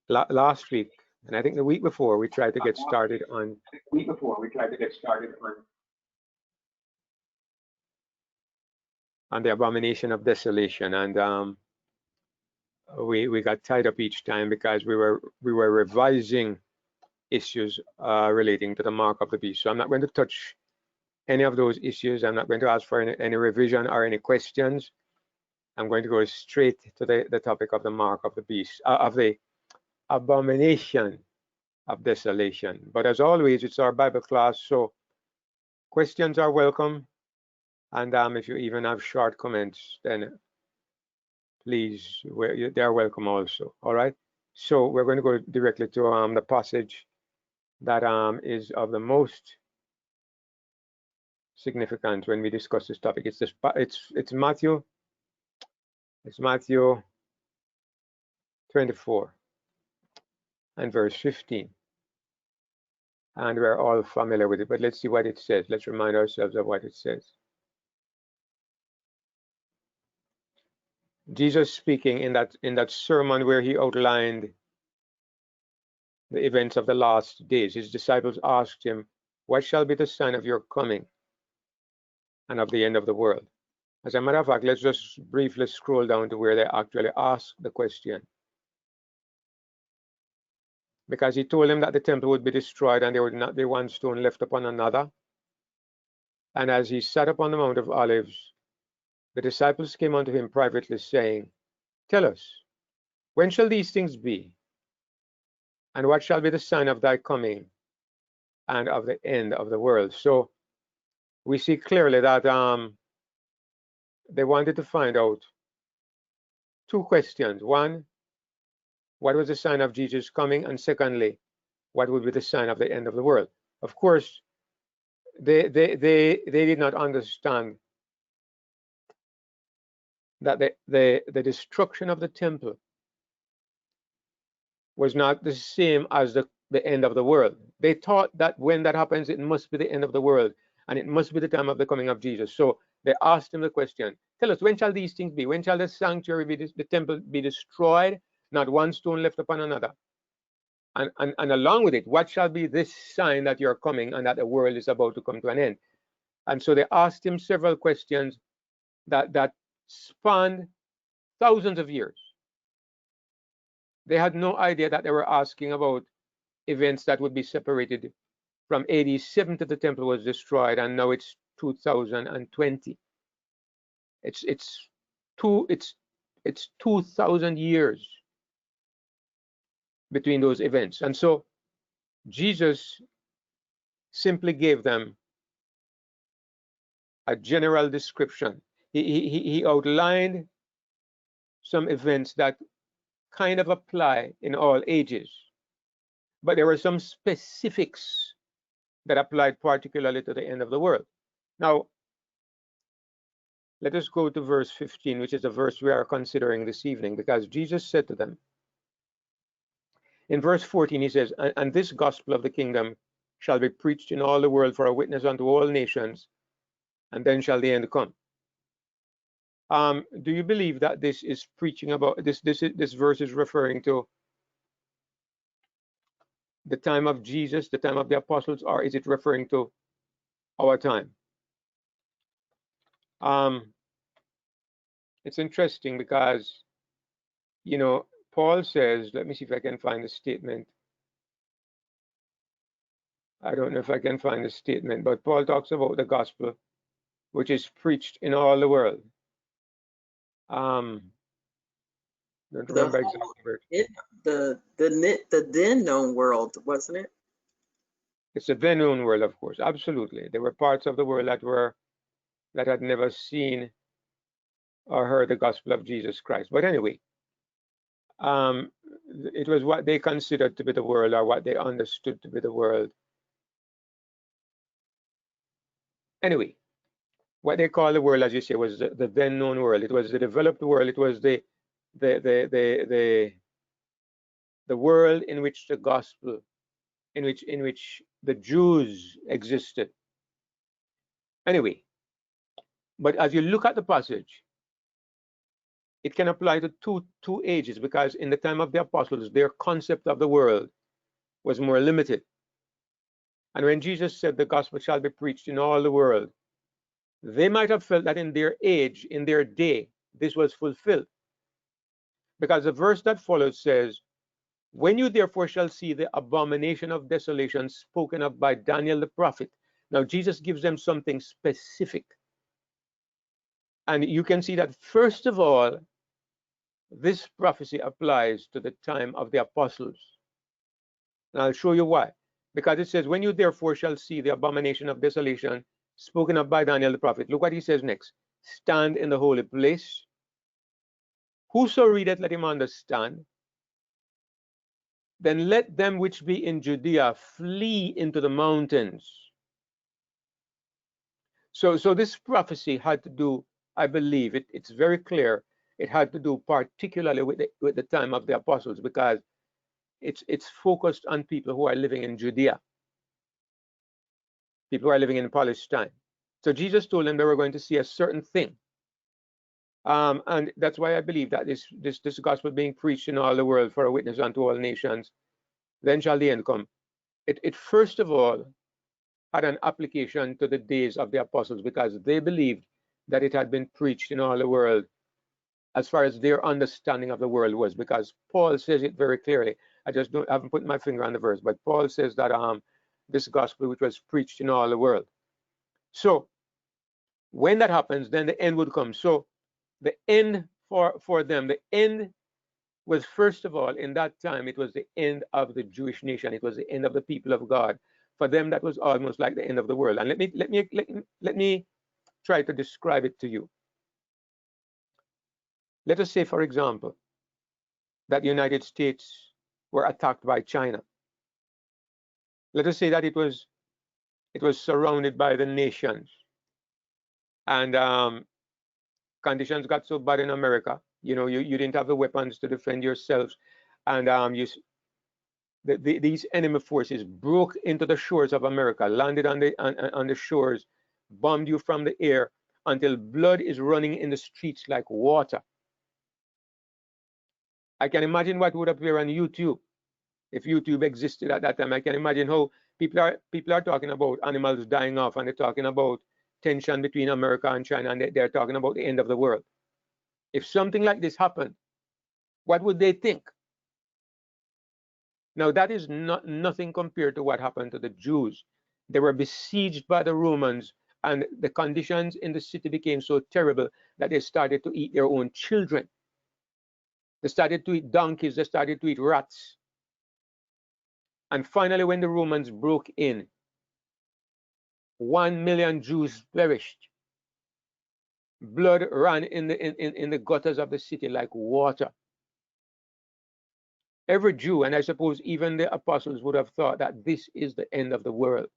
last week, and I think the week before, we tried to get started on the Abomination of Desolation, and we got tied up each time because we were revising issues relating to the mark of the beast. So I'm not going to touch any of those issues. I'm not going to ask for any revision or any questions. I'm going to go straight to the topic of the mark of the beast, of the Abomination of Desolation. But as always, it's our Bible class, so questions are welcome. And if you even have short comments, then please, they are welcome also. All right. So we're going to go directly to the passage that is of the most significant when we discuss this topic. It's Matthew 24 and verse 15. And we're all familiar with it, but let's see what it says. Let's remind ourselves of what it says. Jesus speaking in that sermon where he outlined the events of the last days. His disciples asked him, "What shall be the sign of your coming and of the end of the world?" As a matter of fact, let's just briefly scroll down to where they actually asked the question. Because he told them that the temple would be destroyed and there would not be one stone left upon another. And as he sat upon the Mount of Olives, the disciples came unto him privately, saying, "Tell us, when shall these things be? And what shall be the sign of thy coming and of the end of the world?" So we see clearly that they wanted to find out two questions. One, what was the sign of Jesus coming? And secondly, what would be the sign of the end of the world? Of course, they did not understand that the destruction of the temple was not the same as the end of the world. They thought that when that happens, it must be the end of the world, and it must be the time of the coming of Jesus. So they asked him the question, "Tell us, when shall these things be? When shall the sanctuary be, the temple be destroyed, not one stone left upon another? And along with it, what shall be this sign that you're coming and that the world is about to come to an end?" And so they asked him several questions that spanned thousands of years. They had no idea that they were asking about events that would be separated from AD 70. The temple was destroyed, and now it's 2020. It's 2,000 years between those events. And so Jesus simply gave them a general description. He outlined some events that kind of apply in all ages, but there were some specifics that applied particularly to the end of the world. Now, let us go to verse 15, which is the verse we are considering this evening, because Jesus said to them, in verse 14, he says, "And this gospel of the kingdom shall be preached in all the world for a witness unto all nations, and then shall the end come." Do you believe that this is preaching about this verse is referring to the time of Jesus, the time of the apostles, or is it referring to our time? It's interesting because, Paul says, let me see if I can find the statement. I don't know if I can find the statement, but Paul talks about the gospel which is preached in all the world. Don't remember exactly. The then known world, wasn't it? It's a then known world, of course. Absolutely, there were parts of the world that had never seen or heard the gospel of Jesus Christ. But anyway, it was what they considered to be the world, or what they understood to be the world. Anyway, what they call the world, as you say, was the then known world. It was the developed world. It was the world in which the gospel, in which the Jews existed. Anyway, but as you look at the passage, it can apply to two ages, because in the time of the apostles, their concept of the world was more limited. And when Jesus said the gospel shall be preached in all the world, they might have felt that in their age, in their day, this was fulfilled. Because the verse that follows says, when you therefore shall see the abomination of desolation spoken of by Daniel the prophet. Now Jesus gives them something specific. And you can see that first of all, this prophecy applies to the time of the apostles. And I'll show you why. Because it says, when you therefore shall see the abomination of desolation spoken of by Daniel the prophet. Look what he says next. Stand in the holy place. Whoso readeth, let him understand. Then let them which be in Judea flee into the mountains. So this prophecy had to do, I believe, it's very clear, it had to do particularly with the time of the apostles, because it's focused on people who are living in Judea, people who are living in Palestine. So Jesus told them they were going to see a certain thing. And that's why I believe that this gospel being preached in all the world for a witness unto all nations, then shall the end come. It first of all had an application to the days of the apostles, because they believed that it had been preached in all the world as far as their understanding of the world was, because Paul says it very clearly. I haven't put my finger on the verse, but Paul says that this gospel which was preached in all the world. So when that happens, then the end would come. So the end for them, the end was, first of all, in that time, it was the end of the Jewish nation. It was the end of the people of God. For them, that was almost like the end of the world. And let me try to describe it to you. Let us say, for example, that the United States were attacked by China. Let us say that it was surrounded by the nations, and conditions got so bad in America. You know, you didn't have the weapons to defend yourselves, and these enemy forces broke into the shores of America, landed on the shores, bombed you from the air until blood is running in the streets like water. I can imagine what would appear on YouTube if YouTube existed at that time. I can imagine how people are talking about animals dying off, and they're talking about tension between America and China, and they're talking about the end of the world. If something like this happened, what would they think? Now that is nothing compared to what happened to the Jews. They were besieged by the Romans, and the conditions in the city became so terrible that they started to eat their own children. They started to eat donkeys, they started to eat rats. And finally, when the Romans broke in, 1 million Jews perished. Blood ran in the gutters of the city like water. Every Jew, and I suppose even the apostles, would have thought that this is the end of the world.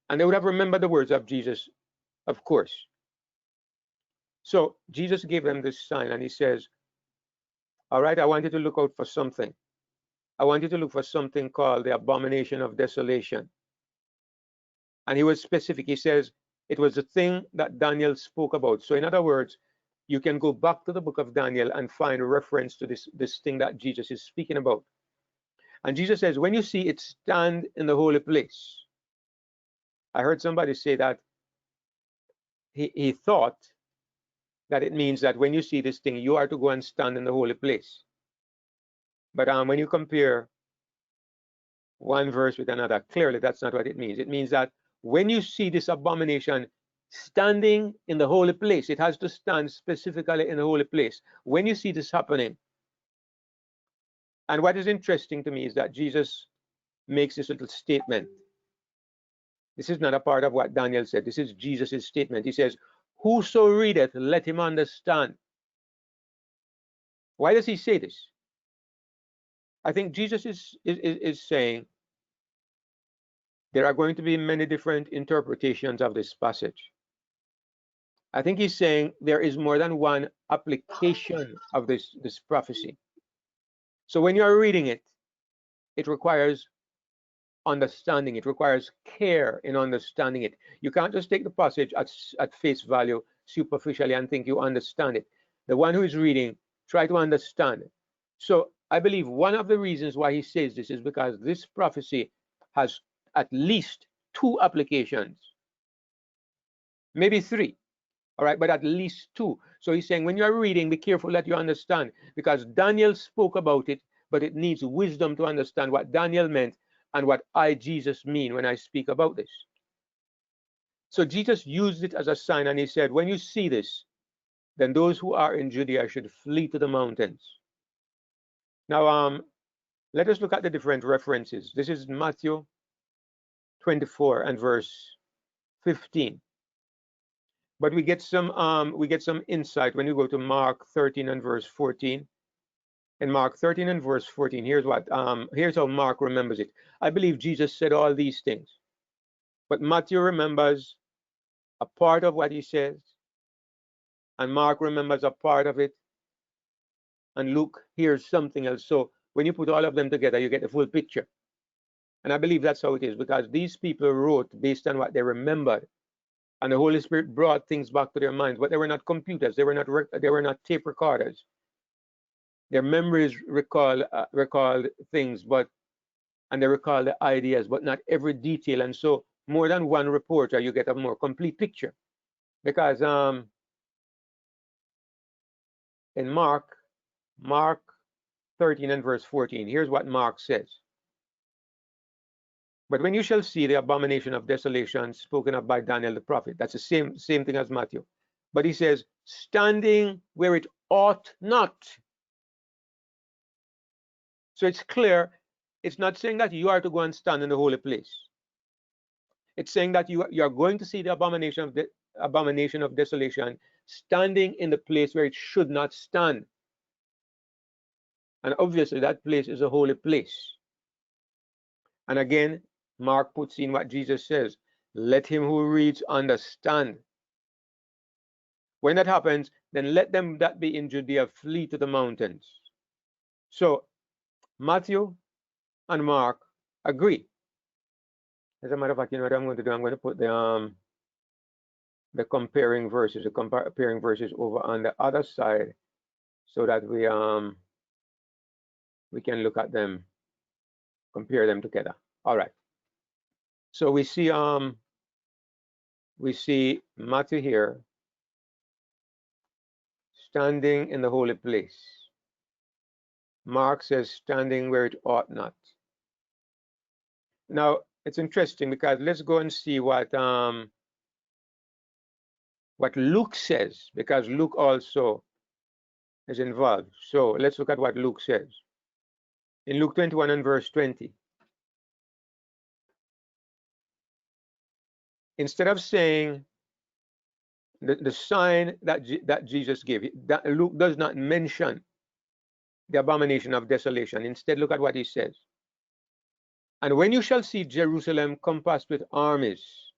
And they would have remembered the words of Jesus, of course. So Jesus gave them this sign, and he says, all right, I want you to look out for something. I want you to look for something called the abomination of desolation. And he was specific. He says it was the thing that Daniel spoke about. So in other words, you can go back to the book of Daniel and find a reference to this thing that Jesus is speaking about. And Jesus says, when you see it stand in the holy place. I heard somebody say that he thought that it means that when you see this thing, you are to go and stand in the holy place. But when you compare one verse with another, clearly that's not what it means. It means that when you see this abomination standing in the holy place, it has to stand specifically in the holy place. When you see this happening, and what is interesting to me is that Jesus makes this little statement. This is not a part of what Daniel said. This is Jesus' statement. He says, whoso readeth, let him understand. Why does he say this? I think Jesus is saying there are going to be many different interpretations of this passage. I think he's saying there is more than one application of this prophecy. So when you are reading it, it requires understanding. It requires care in understanding it. You can't just take the passage at face value superficially and think you understand it. The one who is reading, try to understand it. So I believe one of the reasons why he says this is because this prophecy has at least two applications, maybe three. All right, but at least two. So he's saying when you're reading, be careful that you understand, because Daniel spoke about it, but it needs wisdom to understand what Daniel meant and what I, Jesus, mean when I speak about this. So Jesus used it as a sign, and he said, when you see this, then those who are in Judea should flee to the mountains. Now, let us look at the different references. This is Matthew 24 and verse 15. But we get some insight when we go to Mark 13 and verse 14. In Mark 13 and verse 14, here's how Mark remembers it. I believe Jesus said all these things, but Matthew remembers a part of what he says, and Mark remembers a part of it, and Luke hears something else. So when you put all of them together, you get the full picture. And I believe that's how it is, because these people wrote based on what they remembered, and the Holy Spirit brought things back to their minds. But they were not computers, they were not tape recorders. Their memories recalled things, and they recall the ideas, but not every detail. And so more than one reporter, you get a more complete picture. Because in Mark 13 and verse 14, here's what Mark says. But when you shall see the abomination of desolation spoken of by Daniel the prophet, that's the same thing as Matthew. But he says, standing where it ought not. So it's clear, it's not saying that you are to go and stand in the holy place. It's saying that you are going to see the abomination of desolation standing in the place where it should not stand. And obviously that place is a holy place. And again, Mark puts in what Jesus says, let him who reads understand. When that happens, then let them that be in Judea flee to the mountains. So Matthew and Mark agree. As a matter of fact, you know what I'm going to do? I'm going to put the comparing verses over on the other side, so that we can look at them, compare them together. All right. So we see Matthew here standing in the holy place. Mark says standing where it ought not. Now it's interesting, because let's go and see what Luke says, because Luke also is involved. So let's look at what Luke says. In Luke 21 and verse 20, instead of saying the sign that Jesus gave, that Luke does not mention the abomination of desolation. Instead, look at what he says. And when you shall see Jerusalem compassed with armies,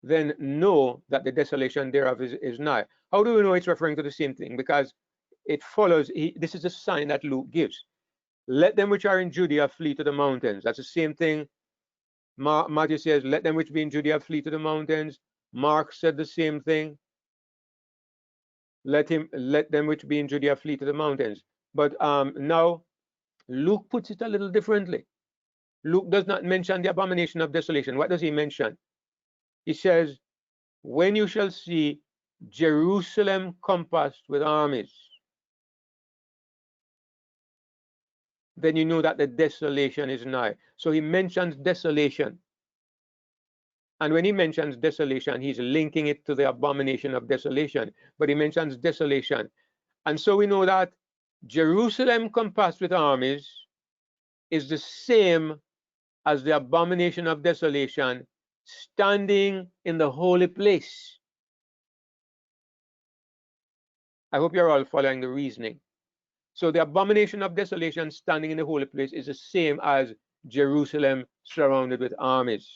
then know that the desolation thereof is nigh. How do we know it's referring to the same thing? Because it follows, this is a sign that Luke gives. Let them which are in Judea flee to the mountains. That's the same thing. Matthew says, let them which be in Judea flee to the mountains. Mark said the same thing. Let them which be in Judea flee to the mountains. But now Luke puts it a little differently. Luke does not mention the abomination of desolation. What does he mention? He says, when you shall see Jerusalem compassed with armies, then you know that the desolation is nigh. So he mentions desolation. And when he mentions desolation, he's linking it to the abomination of desolation. But he mentions desolation. And so we know that Jerusalem compassed with armies is the same as the abomination of desolation standing in the holy place. I hope you're all following the reasoning. So the abomination of desolation standing in the holy place is the same as Jerusalem surrounded with armies.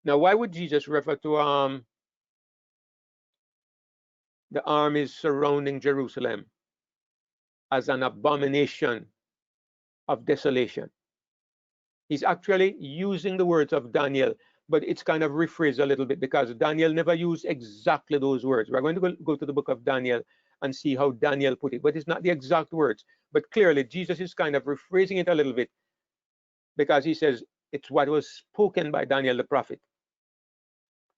Now, why would Jesus refer to the armies surrounding Jerusalem as an abomination of desolation? He's actually using the words of Daniel, but it's kind of rephrased a little bit because Daniel never used exactly those words. We're going to go to the book of Daniel and see how Daniel put it, but it's not the exact words. But clearly, Jesus is kind of rephrasing it a little bit because he says it's what was spoken by Daniel the prophet.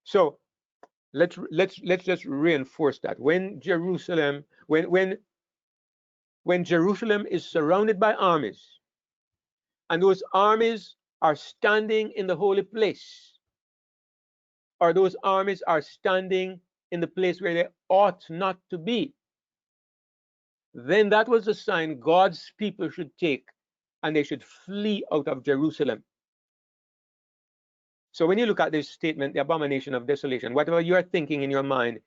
So let's just reinforce that when Jerusalem, when Jerusalem is surrounded by armies, and those armies are standing in the holy place, or those armies are standing in the place where they ought not to be, then that was a sign God's people should take, and they should flee out of Jerusalem. So when you look at this statement, the abomination of desolation, whatever you are thinking in your mind,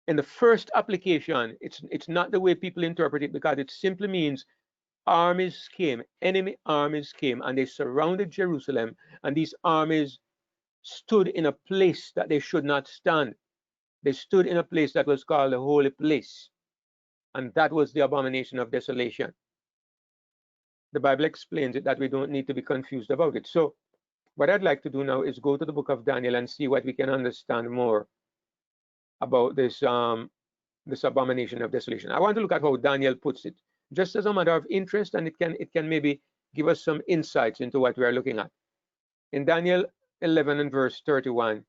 in the first application, it's not the way people interpret it, because it simply means armies came, enemy armies came, and they surrounded Jerusalem, and these armies stood in a place that they should not stand. They stood in a place that was called the holy place, and that was the abomination of desolation. The Bible explains it that we don't need to be confused about it. So what I'd like to do now is go to the book of Daniel and see what we can understand more about this this abomination of desolation. I want to look at how Daniel puts it, just as a matter of interest, and it can maybe give us some insights into what we are looking at. In Daniel 11 and verse 31,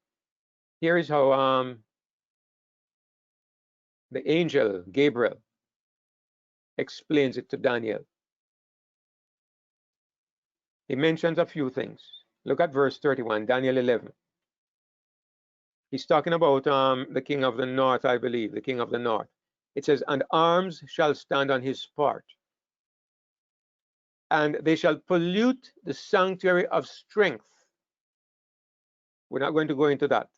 here is how the angel Gabriel explains it to Daniel. He mentions a few things. Look at verse 31, Daniel 11. He's talking about the king of the north, I believe, the king of the north. It says, and arms shall stand on his part, and they shall pollute the sanctuary of strength. We're not going to go into that.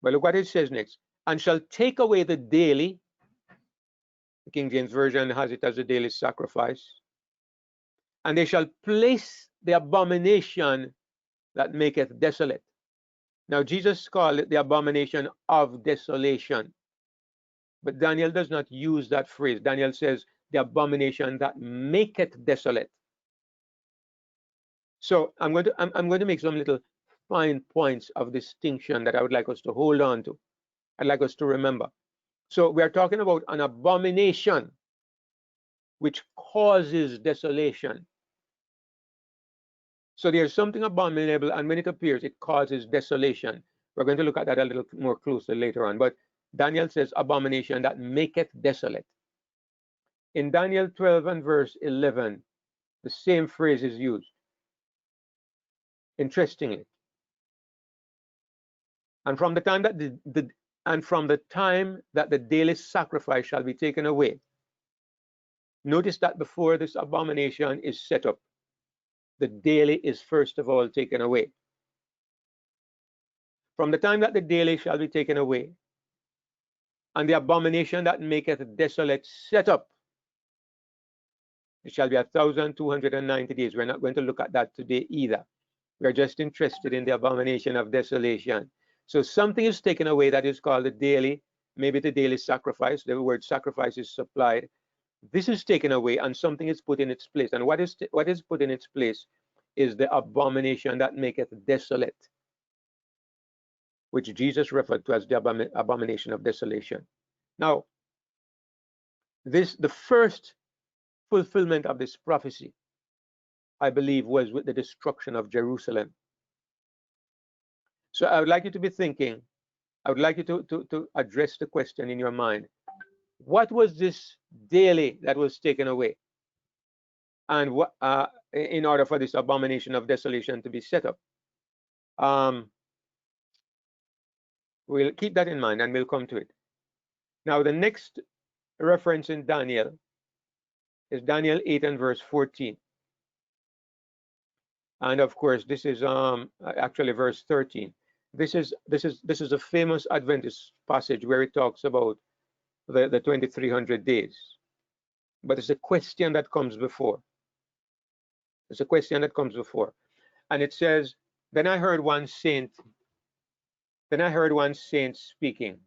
But look what it says next. And shall take away the daily, the King James Version has it as a daily sacrifice. And they shall place the abomination that maketh desolate. Now Jesus called it the abomination of desolation. But Daniel does not use that phrase. Daniel says the abomination that maketh desolate. So I'm going to make some little fine points of distinction that I would like us to hold on to. I'd like us to remember. So we are talking about an abomination which causes desolation. So there's something abominable, and when it appears, it causes desolation. We're going to look at that a little more closely later on. But Daniel says abomination that maketh desolate. In Daniel 12 and verse 11, the same phrase is used. Interestingly. And from the time that the daily sacrifice shall be taken away. Notice that before this abomination is set up, the daily is first of all taken away. From the time that the daily shall be taken away, and the abomination that maketh desolate set up, it shall be 1,290 days. We're not going to look at that today either. We're just interested in the abomination of desolation. So something is taken away that is called the daily, maybe the daily sacrifice. The word sacrifice is supplied. This is taken away and something is put in its place. And what is put in its place is the abomination that maketh desolate, which Jesus referred to as the abomination of desolation. Now, the first fulfillment of this prophecy, I believe, was with the destruction of Jerusalem. So I would like you to be thinking, I would like you to address the question in your mind. What was this daily that was taken away? And what, in order for this abomination of desolation to be set up? We'll keep that in mind and we'll come to it. Now, the next reference in Daniel is Daniel 8 and verse 14. And of course, this is actually verse 13. This is a famous Adventist passage where it talks about the 2300 days. But it's a question that comes before. It's a question that comes before. And it says, then I heard one saint speaking.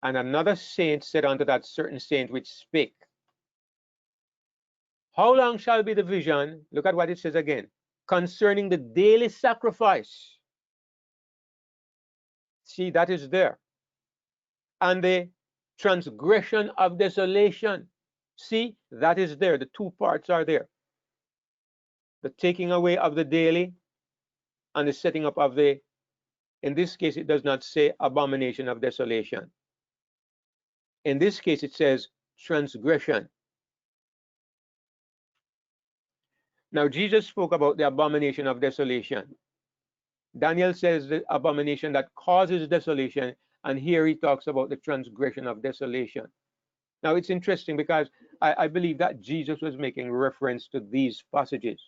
And another saint said unto that certain saint which spake, how long shall be the vision? Look at what it says again. concerning the daily sacrifice. See, that is there. And the transgression of desolation. See, that is there. The two parts are there. The taking away of the daily and the setting up of the, in this case, it does not say abomination of desolation. In this case, it says transgression. Now, Jesus spoke about the abomination of desolation. Daniel says the abomination that causes desolation, and here he talks about the transgression of desolation. Now, it's interesting because I believe that Jesus was making reference to these passages.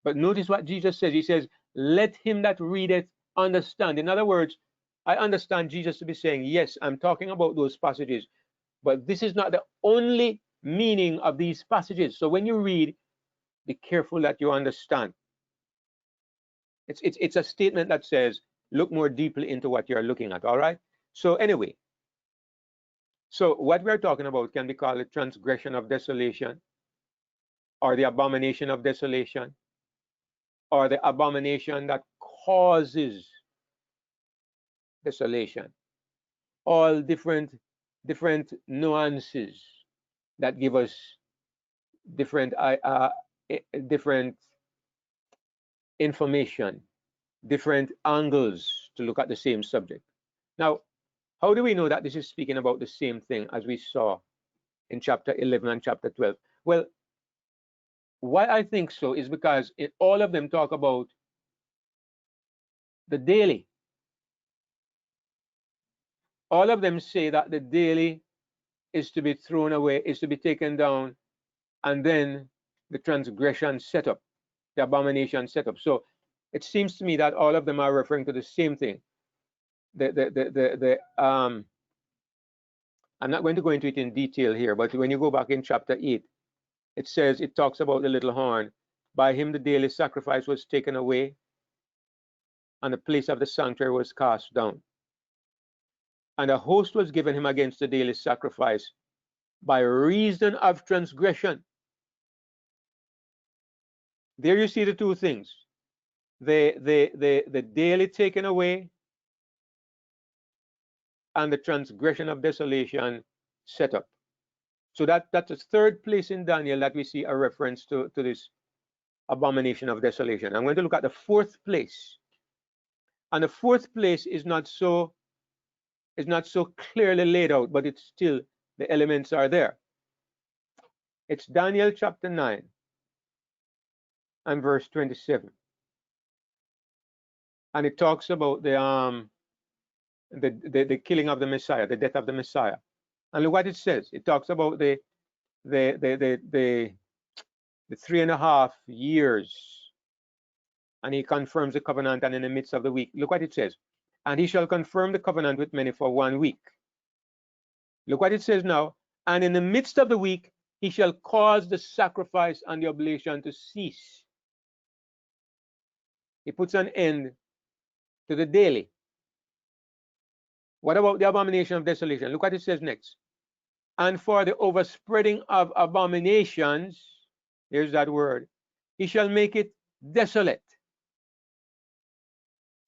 But notice what Jesus says. He says, let him that readeth understand. In other words, I understand Jesus to be saying, yes, I'm talking about those passages, but this is not the only meaning of these passages. So when you read, be careful that you understand. It's a statement that says, look more deeply into what you're looking at, all right? So anyway, so what we're talking about can be called the transgression of desolation, or the abomination of desolation, or the abomination that causes desolation. All different nuances that give us different different information, different angles to look at the same subject. Now, how do we know that this is speaking about the same thing as we saw in chapter 11 and chapter 12? Well, why I think so is because all of them talk about the daily. All of them say that the daily is to be thrown away, is to be taken down, and then the transgression set up, the abomination set up. So it seems to me that all of them are referring to the same thing. I'm not going to go into it in detail here, but when you go back in chapter 8, it says, it talks about the little horn. By him the daily sacrifice was taken away, and the place of the sanctuary was cast down. And a host was given him against the daily sacrifice by reason of transgression. There you see the two things. The daily taken away and the transgression of desolation set up. So that's the third place in Daniel that we see a reference to this abomination of desolation. I'm going to look at the fourth place. And the fourth place is not so clearly laid out, but it's still, the elements are there. It's Daniel chapter 9 and verse 27. And it talks about the killing of the Messiah, the death of the Messiah. And look what it says. It talks about the 3.5 years. And he confirms the covenant, and in the midst of the week, look what it says. And he shall confirm the covenant with many for 1 week. Look what it says now. And in the midst of the week, he shall cause the sacrifice and the oblation to cease. He puts an end to the daily. What about the abomination of desolation? Look what it says next. And for the overspreading of abominations, here's that word, he shall make it desolate.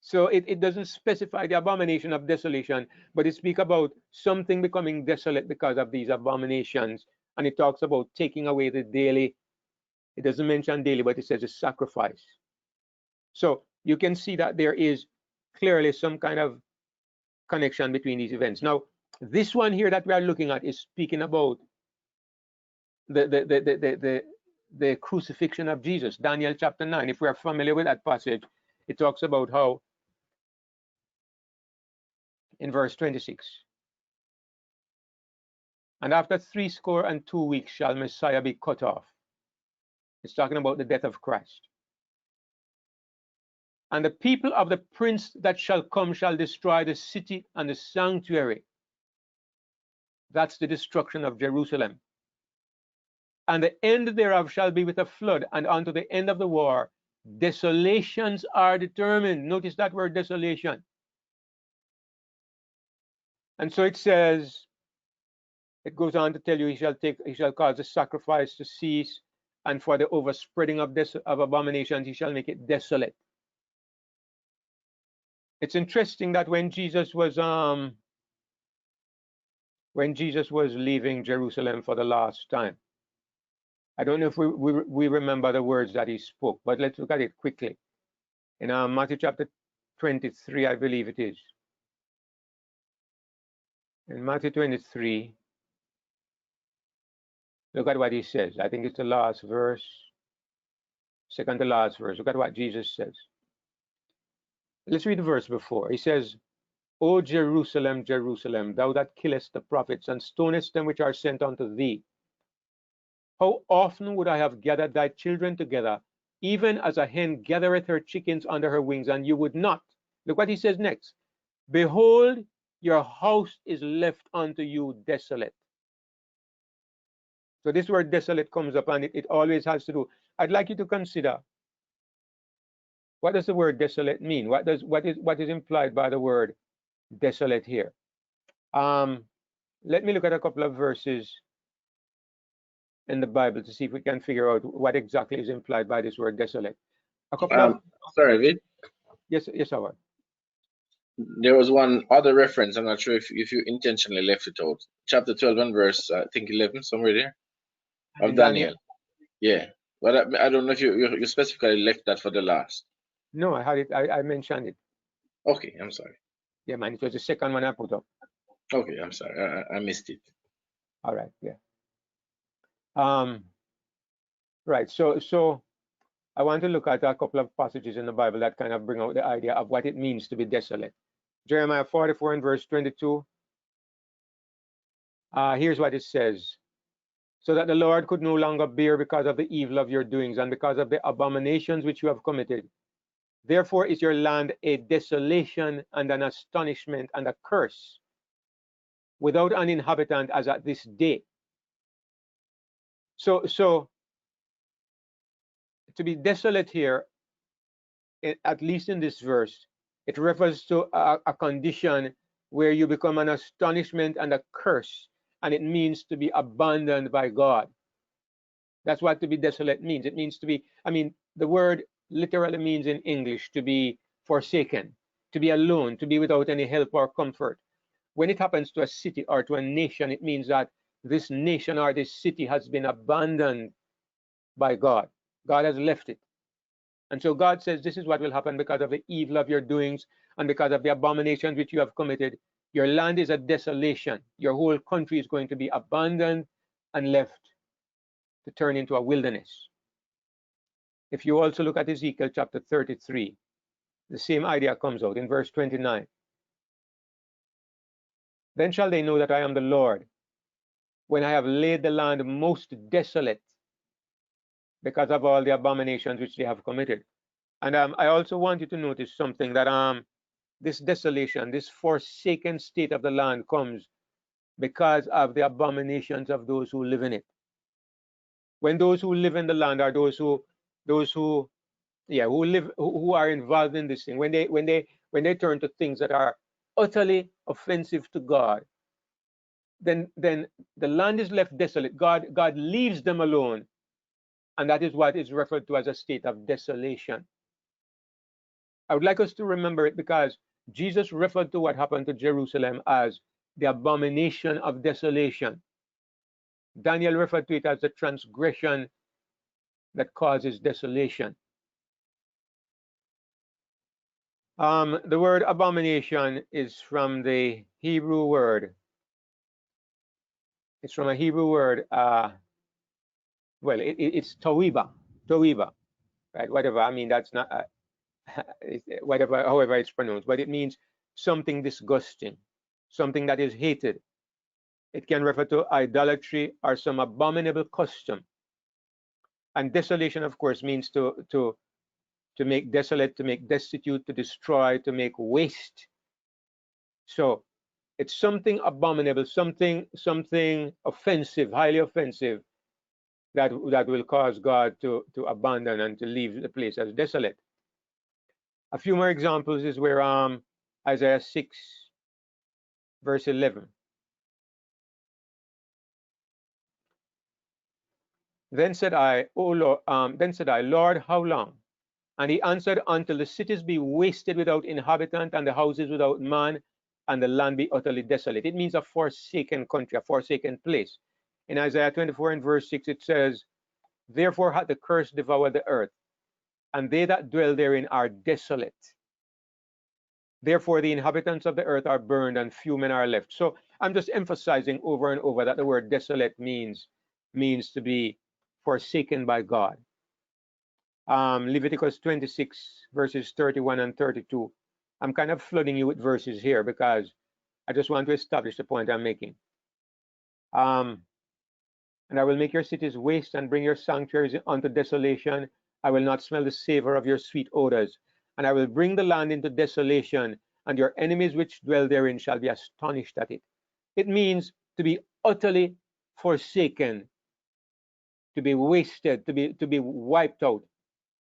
So it doesn't specify the abomination of desolation, but it speaks about something becoming desolate because of these abominations. And it talks about taking away the daily. It doesn't mention daily, but it says a sacrifice. So you can see that there is clearly some kind of connection between these events. Now, this one here that we are looking at is speaking about the crucifixion of Jesus, Daniel chapter 9. If we are familiar with that passage, it talks about how in verse 26, and after 62 weeks shall Messiah be cut off. It's talking about the death of Christ. And the people of the prince that shall come shall destroy the city and the sanctuary. That's the destruction of Jerusalem. And the end thereof shall be with a flood, and unto the end of the war, desolations are determined. Notice that word desolation. And so it says, it goes on to tell you, he shall cause the sacrifice to cease, and for the overspreading of abominations, he shall make it desolate. It's interesting that when Jesus was leaving Jerusalem for the last time, I don't know if we remember the words that he spoke, but let's look at it quickly. In Matthew chapter 23, I believe it is. In Matthew 23, look at what he says. I think it's the last verse, second to last verse. Look at what Jesus says. Let's read the verse before. He says, O Jerusalem, Jerusalem, thou that killest the prophets and stonest them which are sent unto thee, how often would I have gathered thy children together, even as a hen gathereth her chickens under her wings, and you would not. Look what he says next. Behold, your house is left unto you desolate. So this word desolate comes up, and it always has to do. I'd like you to consider, what does the word desolate mean? What is implied by the word desolate here? Let me look at a couple of verses in the Bible to see if we can figure out what exactly is implied by this word desolate. A couple of Sorry, Vid. yes, Howard. There was one other reference. I'm not sure if you intentionally left it out. Chapter 12 and verse, I think 11, somewhere there, of Daniel. Yeah, but I don't know if you specifically left that for the last. No, I had it. I mentioned it. Okay, I'm sorry. Yeah, man, it was the second one I put up. Okay, I'm sorry. I missed it. All right, yeah. Right. So I want to look at a couple of passages in the Bible that kind of bring out the idea of what it means to be desolate. Jeremiah 44 and verse 22. Here's what it says. So that the Lord could no longer bear because of the evil of your doings and because of the abominations which you have committed. Therefore is your land a desolation and an astonishment and a curse, without an inhabitant as at this day. So to be desolate here, at least in this verse, it refers to a condition where you become an astonishment and a curse, and it means to be abandoned by God. That's what to be desolate means. It means to be, I mean, the word literally means in English to be forsaken, to be alone, to be without any help or comfort. When it happens to a city or to a nation, it means that this nation or this city has been abandoned by God. God has left it. And so God says, this is what will happen because of the evil of your doings and because of the abominations which you have committed. Your land is a desolation. Your whole country is going to be abandoned and left to turn into a wilderness. If you also look at Ezekiel chapter 33, the same idea comes out in verse 29. Then shall they know that I am the Lord, when I have laid the land most desolate because of all the abominations which they have committed. And I also want you to notice something, that this desolation, this forsaken state of the land comes because of the abominations of those who live in it. When those who live in the land are those who are involved in this thing, when they turn to things that are utterly offensive to God, then the land is left desolate. God leaves them alone, and that is what is referred to as a state of desolation. I would like us to remember it because Jesus referred to what happened to Jerusalem as the abomination of desolation. Daniel referred to it as the transgression that causes desolation. The word abomination is from the Hebrew word. It's from a Hebrew word. It's towiba, right? Whatever. I mean, that's not whatever, however it's pronounced, but it means something disgusting, something that is hated. It can refer to idolatry or some abominable custom. And desolation, of course, means to make desolate, to make destitute, to destroy, to make waste. So it's something abominable, something offensive, highly offensive, that will cause God to abandon and to leave the place as desolate. A few more examples is where Isaiah 6 verse 11. Then said I, O Lord, Lord, how long? And he answered, until the cities be wasted without inhabitant, and the houses without man, and the land be utterly desolate. It means a forsaken country, a forsaken place. In Isaiah 24 and verse 6, it says, therefore hath the curse devoured the earth, and they that dwell therein are desolate. Therefore the inhabitants of the earth are burned, and few men are left. So I'm just emphasizing over and over that the word desolate means to be forsaken by God. Leviticus 26 verses 31 and 32. I'm kind of flooding you with verses here because I just want to establish the point I'm making. And I will make your cities waste and bring your sanctuaries unto desolation. I will not smell the savor of your sweet odors. And I will bring the land into desolation, and your enemies which dwell therein shall be astonished at it. It means to be utterly forsaken, to be wasted, to be wiped out,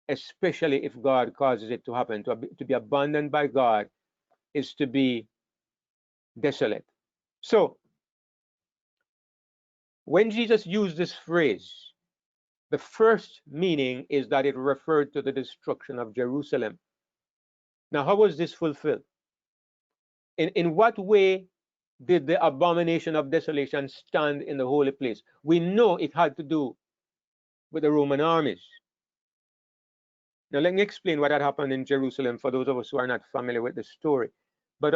especially if God causes it to happen. To be abandoned by God is to be desolate. So when Jesus used this phrase, the first meaning is that it referred to the destruction of Jerusalem. Now, how was this fulfilled? In what way did the abomination of desolation stand in the holy place? We know it had to do with the Roman armies. Now, let me explain what had happened in Jerusalem for those of us who are not familiar with the story. But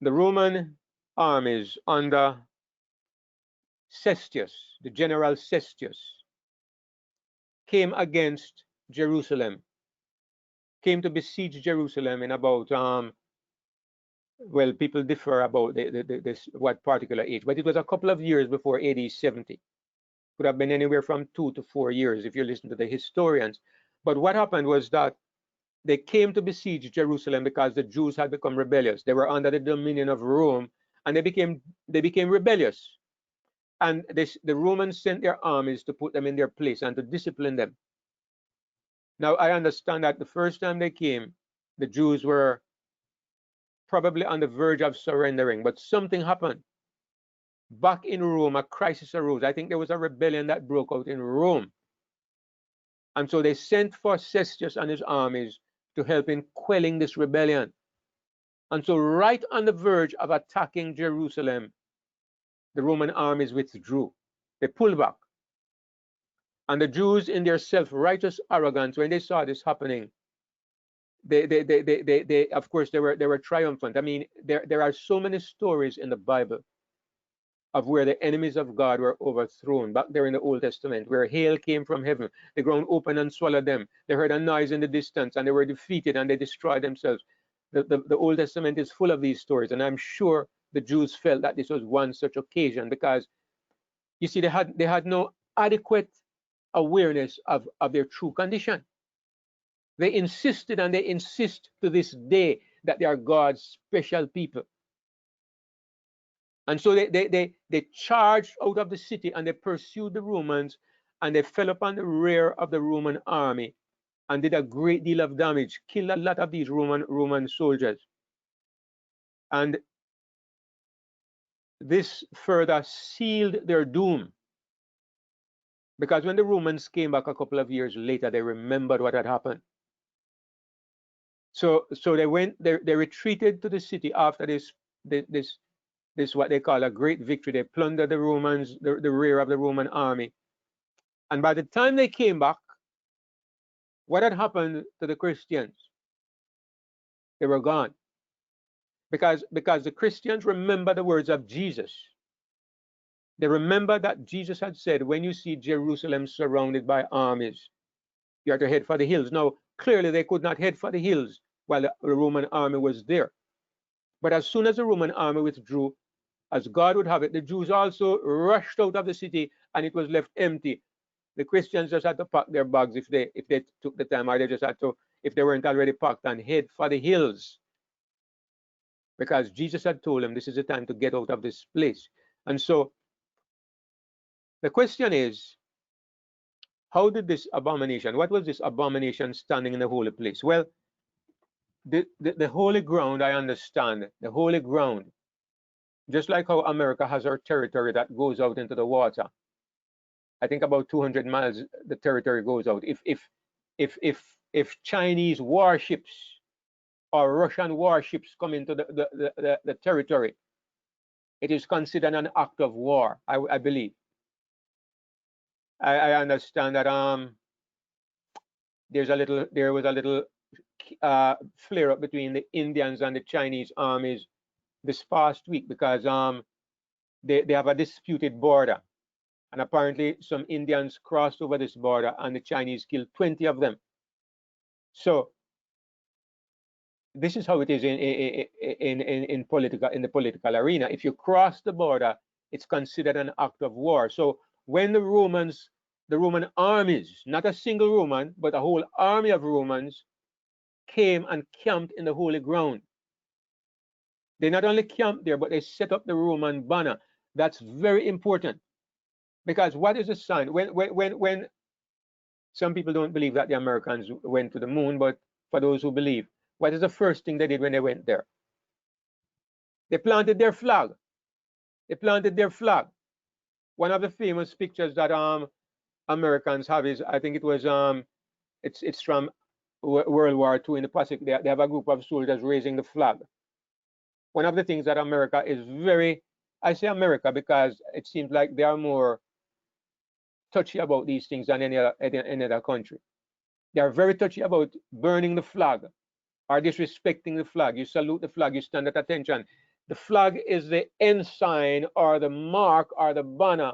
the Roman armies under Cestius, the general Cestius, came against Jerusalem, came to besiege Jerusalem in about, well, people differ about this what particular age, but it was a couple of years before AD 70. Could have been anywhere from 2 to 4 years if you listen to the historians. But what happened was that they came to besiege Jerusalem because the Jews had become rebellious. They were under the dominion of Rome, and they became rebellious. And the Romans sent their armies to put them in their place and to discipline them. Now, I understand that the first time they came, the Jews were probably on the verge of surrendering, but something happened. Back in Rome, a crisis arose. I think there was a rebellion that broke out in Rome. And so they sent for Cestius and his armies to help in quelling this rebellion. And so right on the verge of attacking Jerusalem, the Roman armies withdrew. They pulled back. And the Jews, in their self-righteous arrogance, when they saw this happening, they of course, they were triumphant. I mean, there are so many stories in the Bible of where the enemies of God were overthrown back there in the Old Testament, where hail came from heaven, the ground opened and swallowed them. They heard a noise in the distance and they were defeated and they destroyed themselves. The Old Testament is full of these stories, and I'm sure the Jews felt that this was one such occasion because, you see, they had no adequate awareness of their true condition. They insisted, and they insist to this day, that they are God's special people. And so they charged out of the city and they pursued the Romans, and they fell upon the rear of the Roman army and did a great deal of damage, killed a lot of these Roman soldiers. And this further sealed their doom, because when the Romans came back a couple of years later, they remembered what had happened. So they retreated to the city after this what they call a great victory. They plundered the Romans, the rear of the Roman army. And by the time they came back, what had happened to the Christians? They were gone. Because the Christians remember the words of Jesus. They remember that Jesus had said, when you see Jerusalem surrounded by armies, you are to head for the hills. Now, clearly they could not head for the hills while the Roman army was there. But as soon as the Roman army withdrew, as God would have it, the Jews also rushed out of the city and it was left empty. The Christians just had to pack their bags if they took the time, or they just had to, if they weren't already packed, and head for the hills. Because Jesus had told them this is the time to get out of this place. And so the question is, how did this abomination, what was this abomination standing in the holy place? Well, the holy ground, I understand, the holy ground, just like how America has our territory that goes out into the water. I think about 200 miles the territory goes out. If Chinese warships or Russian warships come into the territory, it is considered an act of war, I believe. I understand that there was a little flare up between the Indians and the Chinese armies this past week because they have a disputed border, and apparently some Indians crossed over this border and the Chinese killed 20 of them. So this is how it is in the political arena. If you cross the border, it's considered an act of war. So when the Roman armies, not a single Roman, but a whole army of Romans, came and camped in the holy ground, they not only camped there, but they set up the Roman banner. That's very important, because what is a sign? When some people don't believe that the Americans went to the moon, but for those who believe, what is the first thing they did when they went there? They planted their flag. They planted their flag. One of the famous pictures that Americans have is, I think it was it's from World War II in the Pacific. They have a group of soldiers raising the flag. One of the things that America is very, I say America because it seems like they are more touchy about these things than any other country. They are very touchy about burning the flag or disrespecting the flag. You salute the flag, you stand at attention. The flag is the ensign or the mark or the banner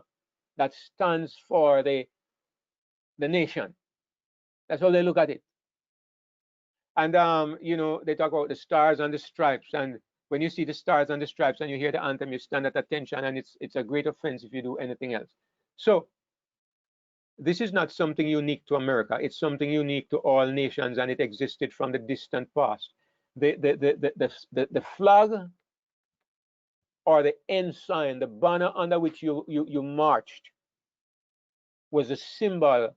that stands for the nation. That's how they look at it. And you know, they talk about the stars and the stripes. And when you see the stars and the stripes and you hear the anthem, you stand at attention, and it's a great offense if you do anything else. So this is not something unique to America. It's something unique to all nations, and it existed from the distant past. The flag or the ensign, the banner under which you marched, was a symbol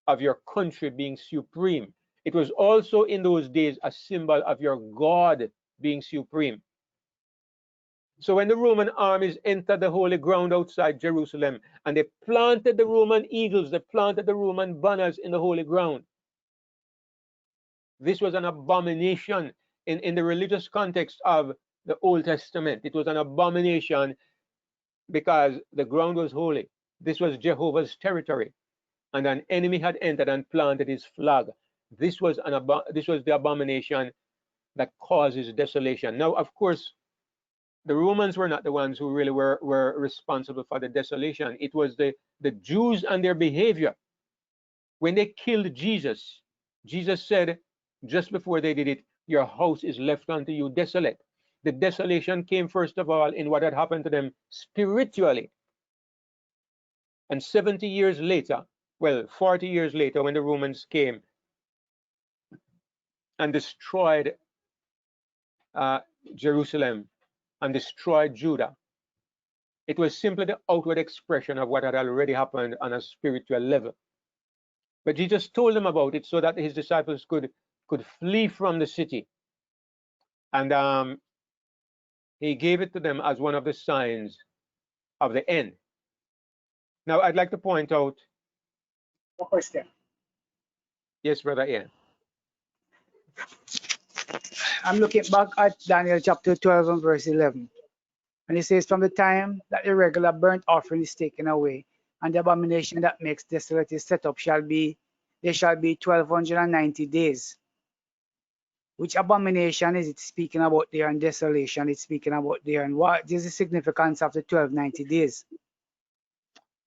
of your country being supreme. It was also in those days a symbol of your God being supreme. So when the Roman armies entered the holy ground outside Jerusalem and they planted the Roman eagles, they planted the Roman banners in the holy ground, this was an abomination in the religious context of the Old Testament. It was an abomination because the ground was holy. This was Jehovah's territory, and an enemy had entered and planted his flag. This was the abomination that causes desolation. Now, of course, the Romans were not the ones who really were responsible for the desolation. It was the Jews and their behavior. When they killed Jesus, Jesus said, just before they did it, your house is left unto you desolate. The desolation came first of all in what had happened to them spiritually. And 70 years later, well, 40 years later, when the Romans came and destroyed Jerusalem and destroyed Judah, it was simply the outward expression of what had already happened on a spiritual level. But Jesus told them about it so that his disciples could flee from the city. And he gave it to them as one of the signs of the end. Now, I'd like to point out. No question. Yes, Brother Ian. I'm looking back at Daniel chapter 12 and verse 11. And it says, from the time that the regular burnt offering is taken away, and the abomination that makes desolate is set up there shall be 1290 days. Which abomination is it speaking about there, and desolation it's speaking about there, and what is the significance of the 1290 days?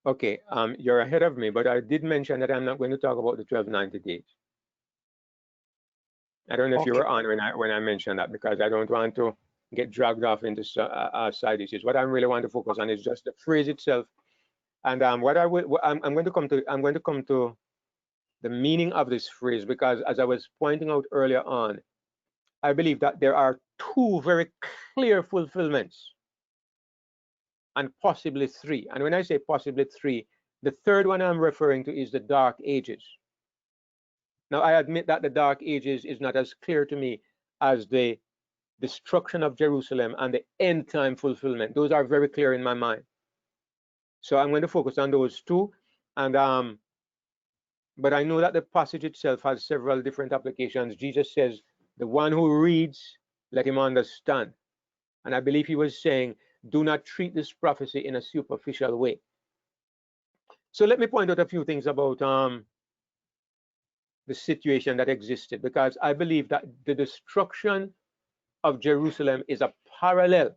Okay, you're ahead of me, but I did mention that I'm not going to talk about the 1290 days. I don't know if you were on when I mentioned that, because I don't want to get dragged off into side issues. What I really want to focus on is just the phrase itself, and I'm going to come to the meaning of this phrase, because as I was pointing out earlier on, I believe that there are two very clear fulfillments, and possibly three. And when I say possibly three, the third one I'm referring to is the Dark Ages. Now, I admit that the Dark Ages is not as clear to me as the destruction of Jerusalem and the end time fulfillment. Those are very clear in my mind. So I'm going to focus on those two. And but I know that the passage itself has several different applications. Jesus says, the one who reads, let him understand. And I believe he was saying, do not treat this prophecy in a superficial way. So let me point out a few things about the situation that existed, because I believe that the destruction of Jerusalem is a parallel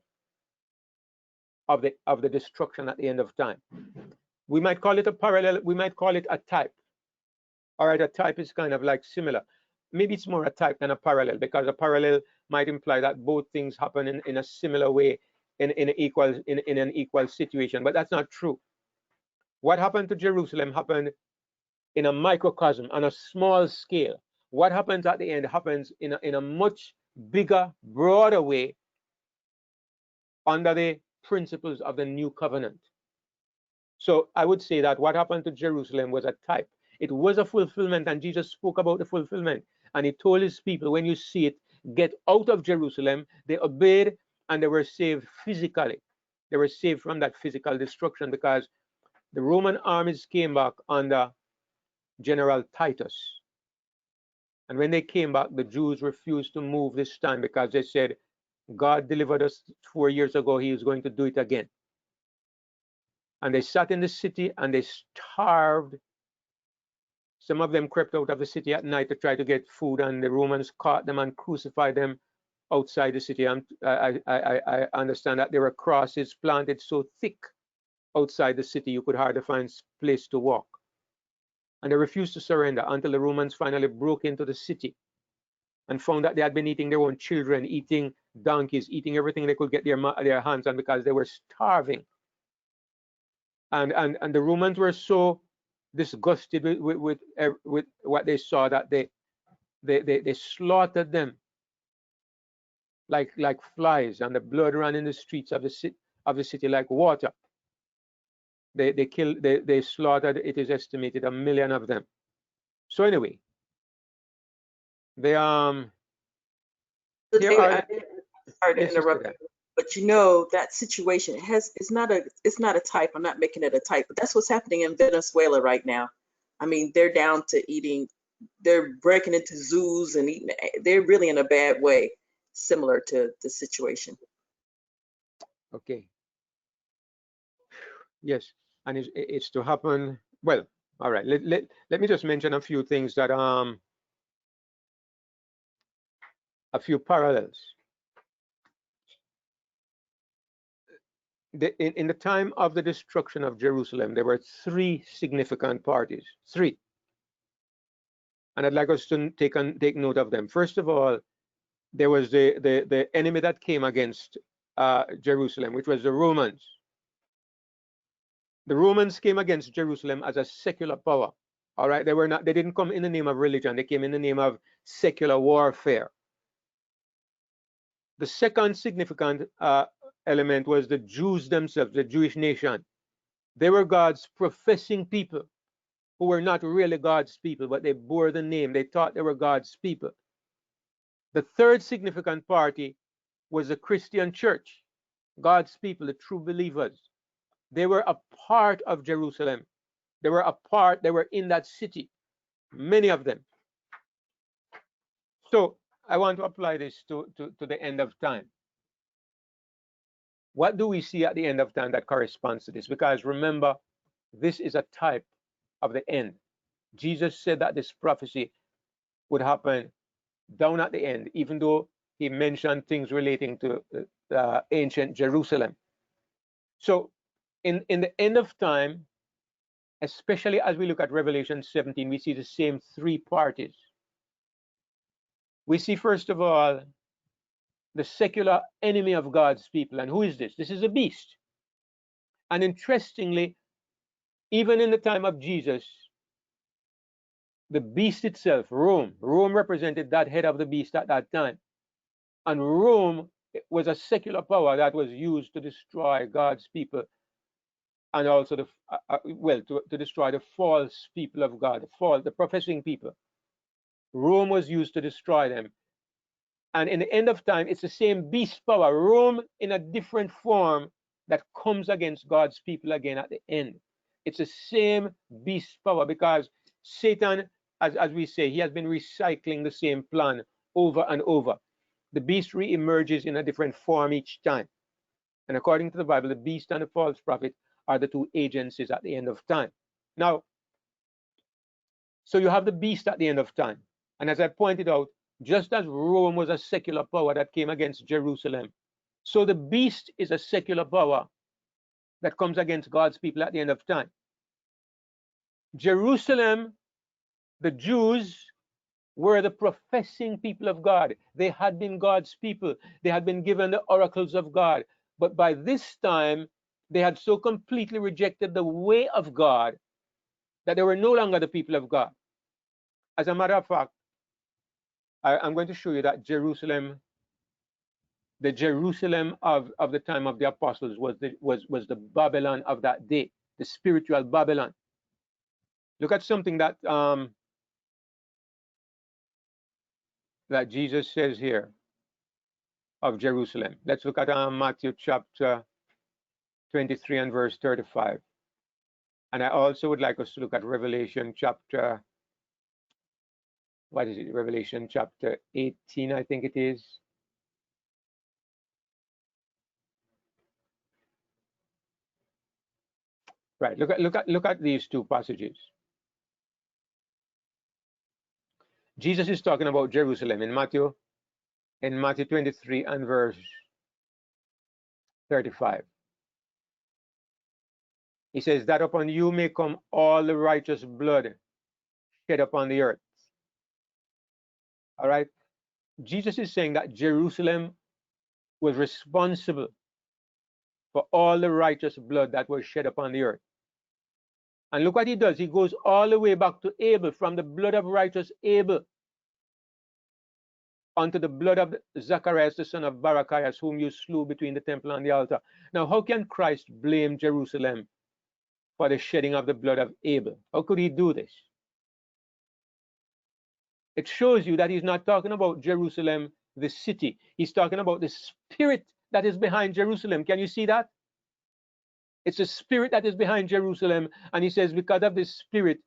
of the destruction at the end of time. We might call it a parallel, we might call it a type. All right, a type is kind of like similar. Maybe it's more a type than a parallel, because a parallel might imply that both things happen in a similar way in an equal situation, but that's not true. What happened to Jerusalem happened in a microcosm, on a small scale. What happens at the end happens in a much bigger, broader way under the principles of the new covenant. So I would say that what happened to Jerusalem was a type. It was a fulfillment, and Jesus spoke about the fulfillment. And he told his people, when you see it, get out of Jerusalem. They obeyed, and they were saved physically. They were saved from that physical destruction, because the Roman armies came back under General Titus. And when they came back, the Jews refused to move this time, because they said, God delivered us 4 years ago, he is going to do it again. And they sat in the city and they starved. Some of them crept out of the city at night to try to get food, and the Romans caught them and crucified them outside the city. I understand that there were crosses planted so thick outside the city you could hardly find place to walk. And they refused to surrender until the Romans finally broke into the city and found that they had been eating their own children, eating donkeys, eating everything they could get their hands on, because they were starving. And the Romans were so disgusted with what they saw that they slaughtered them like flies, and the blood ran in the streets of the city like water. They slaughtered, it is estimated, 1 million of them. So anyway, they The here thing, are sorry to yes, Sister interrupt Dan. you, but you know that situation it's not a type. I'm not making it a type, but that's what's happening in Venezuela right now. I mean, they're down to eating, they're breaking into zoos and eating. They're really in a bad way, similar to the situation. Okay, yes, and it's to happen. Well, all right. Let me just mention a few things that a few parallels. In the time of the destruction of Jerusalem, there were 3 significant parties. 3. And I'd like us to take note of them. First of all, there was the enemy that came against Jerusalem, which was the Romans. The Romans came against Jerusalem as a secular power. All right, they didn't come in the name of religion, they came in the name of secular warfare. The second significant element was the Jews themselves, the Jewish nation. They were God's professing people, who were not really God's people, but they bore the name. They thought they were God's people. The third significant party was the Christian church, God's people, the true believers. They were a part of Jerusalem. They were in that city, many of them. So I want to apply this to the end of time. What do we see at the end of time that corresponds to this? Because remember, this is a type of the end. Jesus said that this prophecy would happen down at the end, even though he mentioned things relating to ancient Jerusalem. So in the end of time, especially as we look at Revelation 17, we see the same 3 parties. We see, first of all, the secular enemy of God's people. And who is this? This is a beast. And interestingly, even in the time of Jesus, the beast itself, Rome represented that head of the beast at that time. And Rome was a secular power that was used to destroy God's people, and also to destroy the false people of God, the professing people. Rome was used to destroy them. And in the end of time, it's the same beast power, Rome in a different form, that comes against God's people again at the end. It's the same beast power, because Satan, as we say, he has been recycling the same plan over and over. The beast re-emerges in a different form each time. And according to the Bible, the beast and the false prophet are the two agencies at the end of time. Now, so you have the beast at the end of time. And as I pointed out, just as Rome was a secular power that came against Jerusalem, so the beast is a secular power that comes against God's people at the end of time. Jerusalem, the Jews, were the professing people of God. They had been God's people. They had been given the oracles of God. But by this time, they had so completely rejected the way of God that they were no longer the people of God. As a matter of fact, I'm going to show you that Jerusalem, the Jerusalem of the time of the apostles was the Babylon of that day, the spiritual Babylon. Look at something that that Jesus says here of Jerusalem. Let's look at Matthew chapter 23 and verse 35. And I also would like us to look at Revelation chapter, what is it? Revelation chapter 18, I think it is. Right. Look at these two passages. Jesus is talking about Jerusalem in Matthew 23 and verse 35. He says that upon you may come all the righteous blood shed upon the earth. All right. Jesus is saying that Jerusalem was responsible for all the righteous blood that was shed upon the earth. And look what he does. He goes all the way back to Abel, from the blood of righteous Abel unto the blood of Zacharias, the son of Barachias, whom you slew between the temple and the altar. Now, how can Christ blame Jerusalem for the shedding of the blood of Abel? How could he do this? It shows you that he's not talking about Jerusalem, the city. He's talking about the spirit that is behind Jerusalem. Can you see that? It's the spirit that is behind Jerusalem. And he says, because of this spirit,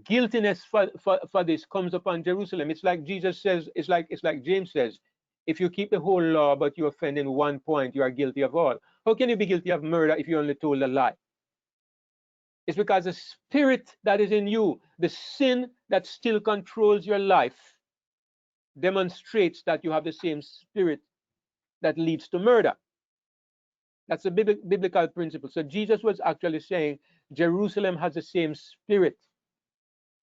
guiltiness for this comes upon Jerusalem. It's like Jesus says, it's like James says, if you keep the whole law, but you offend in one point, you are guilty of all. How can you be guilty of murder if you only told a lie? It's because the spirit that is in you, the sin that still controls your life, demonstrates that you have the same spirit that leads to murder. That's a biblical principle. So Jesus was actually saying Jerusalem has the same spirit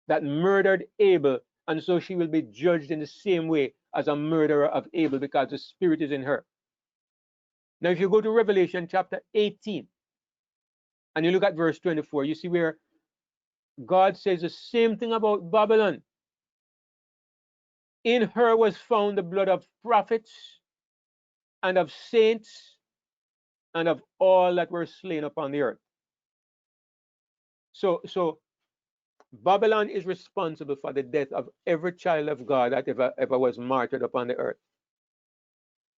that murdered Abel, and so she will be judged in the same way as a murderer of Abel, because the spirit is in her. Now, if you go to Revelation chapter 18 and you look at verse 24, you see where God says the same thing about Babylon. In her was found the blood of prophets and of saints and of all that were slain upon the earth. So Babylon is responsible for the death of every child of God that ever was martyred upon the earth.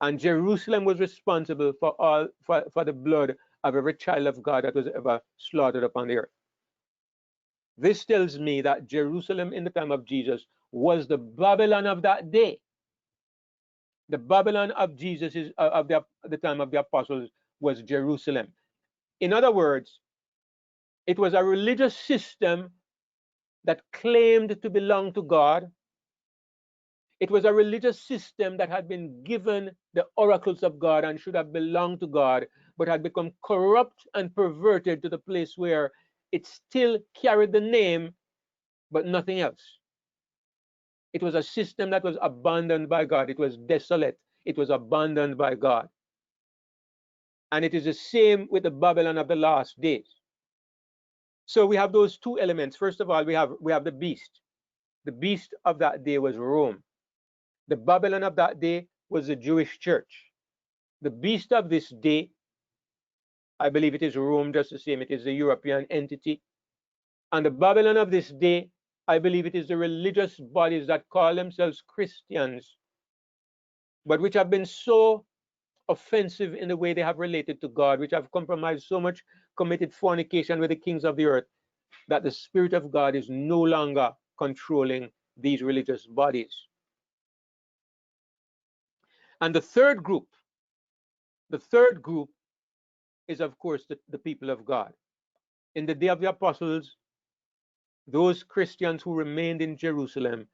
And Jerusalem was responsible for the blood of every child of God that was ever slaughtered upon the earth. This tells me that Jerusalem in the time of Jesus was the Babylon of that day. The Babylon of Jesus is of the time of the apostles was Jerusalem. In other words, it was a religious system that claimed to belong to God. It was a religious system that had been given the oracles of God and should have belonged to God, but had become corrupt and perverted to the place where it still carried the name, but nothing else. It was a system that was abandoned by God. It was desolate. It was abandoned by God. And it is the same with the Babylon of the last days. So we have those two elements. First of all, we have the beast. The beast of that day was Rome. The Babylon of that day was the Jewish church. The beast of this day, I believe it is Rome just the same. It is the European entity. And the Babylon of this day, I believe it is the religious bodies that call themselves Christians, but which have been so offensive in the way they have related to God, which have compromised so much, committed fornication with the kings of the earth, that the Spirit of God is no longer controlling these religious bodies. And the third group is, of course, the people of God. In the day of the apostles, those Christians who remained in Jerusalem,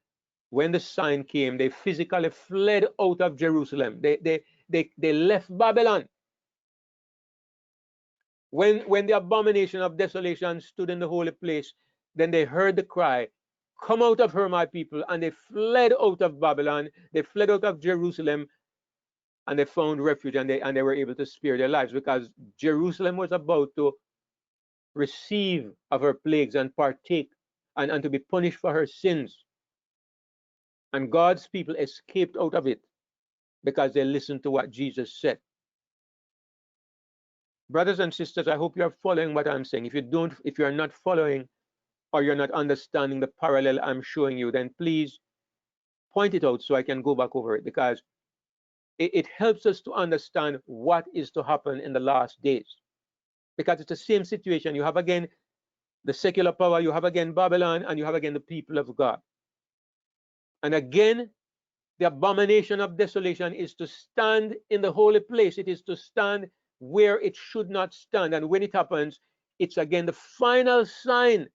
when the sign came, they physically fled out of Jerusalem. They left Babylon. When the abomination of desolation stood in the holy place, then they heard the cry, "Come out of her, my people," and they fled out of Babylon. They fled out of Jerusalem, and they found refuge, and they were able to spare their lives, because Jerusalem was about to receive of her plagues and partake and to be punished for her sins. And God's people escaped out of it because they listened to what Jesus said. Brothers and sisters, I hope you are following what I'm saying. If you're not following, or you're not understanding the parallel I'm showing you, then please point it out so I can go back over it, because it helps us to understand what is to happen in the last days. Because it's the same situation. You have again the secular power, you have again Babylon, and you have again the people of God. And again, the abomination of desolation is to stand in the holy place. It is to stand where it should not stand. And when it happens, it's again the final sign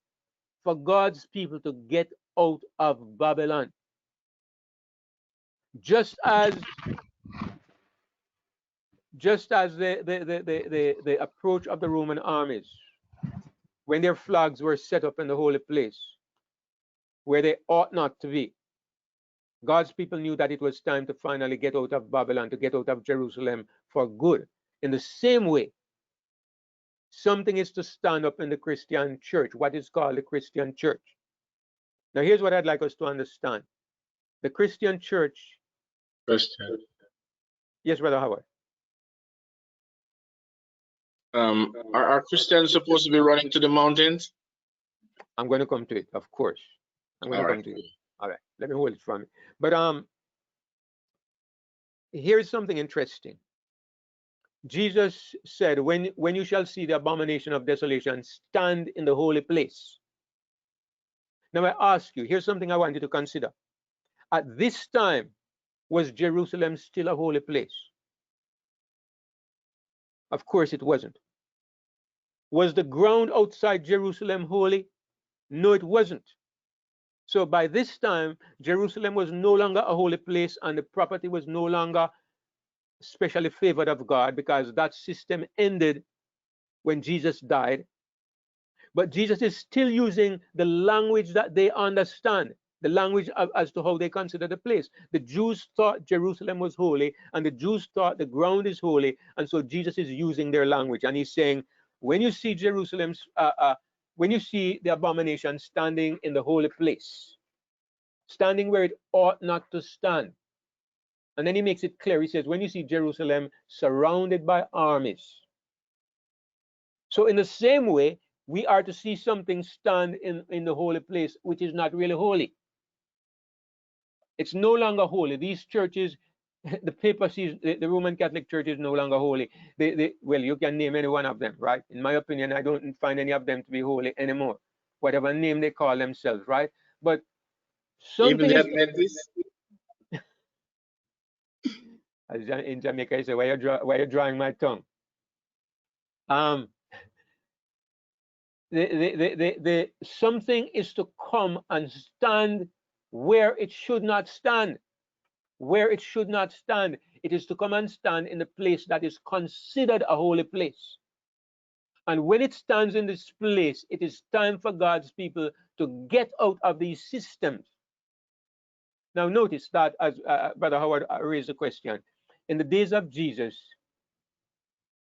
for God's people to get out of Babylon. Just as the approach of the Roman armies, when their flags were set up in the holy place where they ought not to be, God's people knew that it was time to finally get out of Babylon, to get out of Jerusalem for good. In the same way, something is to stand up in the Christian church, what is called the Christian church. Now, here's what I'd like us to understand. The Christian church. Question. Yes, Brother Howard. Are Christians supposed to be running to the mountains? I'm going to come to it, of course. I'm going to come to it. All right, let me hold it from me. But here's something interesting. Jesus said, when you shall see the abomination of desolation, stand in the holy place. Now I ask you, here's something I want you to consider. At this time, was Jerusalem still a holy place? Of course it wasn't. Was the ground outside Jerusalem holy? No, it wasn't. So by this time, Jerusalem was no longer a holy place, and the property was no longer specially favored of God, because that system ended when Jesus died. But Jesus is still using the language that they understand, the language as to how they consider the place. The Jews thought Jerusalem was holy, and the Jews thought the ground is holy, and so Jesus is using their language, and he's saying, when you see when you see the abomination standing in the holy place, standing where it ought not to stand. And then he makes it clear. He says, when you see Jerusalem surrounded by armies. So in the same way, we are to see something stand in the holy place, which is not really holy. It's no longer holy. These churches, the papacy, the Roman Catholic Church is no longer holy. Well, you can name any one of them, right? In my opinion, I don't find any of them to be holy anymore, whatever name they call themselves, right? But something Even is... the Adventists? As in Jamaica, you say, why you drawing my tongue? Something is to come and stand where it should not stand. Where it should not stand. It is to come and stand in the place that is considered a holy place. And when it stands in this place, it is time for God's people to get out of these systems. Now notice that, as Brother Howard raised the question, in the days of Jesus,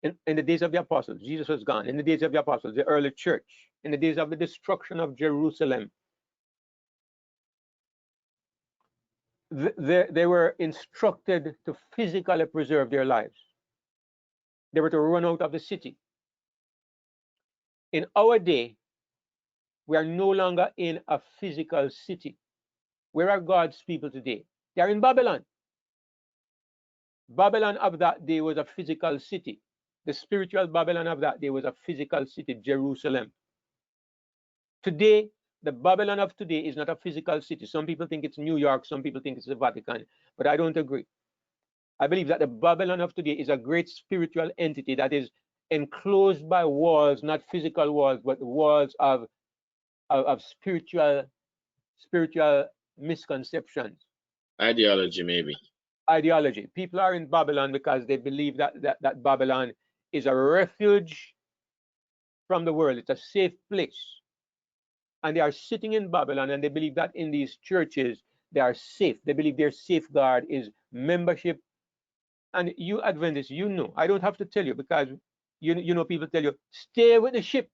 in the days of the apostles, Jesus was gone. In the days of the apostles, the early church, in the days of the destruction of Jerusalem, they were instructed to physically preserve their lives. They were to run out of the city. In our day, we are no longer in a physical city. Where are God's people today? They are in Babylon. Babylon of that day was a physical city. The spiritual Babylon of that day was a physical city, Jerusalem. Today, the Babylon of today is not a physical city. Some people think it's New York, some people think it's the Vatican, but I don't agree. I believe that the Babylon of today is a great spiritual entity that is enclosed by walls, not physical walls, but walls of spiritual misconceptions. Ideology, maybe. Ideology. People are in Babylon because they believe that Babylon is a refuge from the world. It's a safe place. And they are sitting in Babylon and they believe that in these churches they are safe. They believe their safeguard is membership. And you Adventists, you know, I don't have to tell you because you know people tell you, stay with the ship.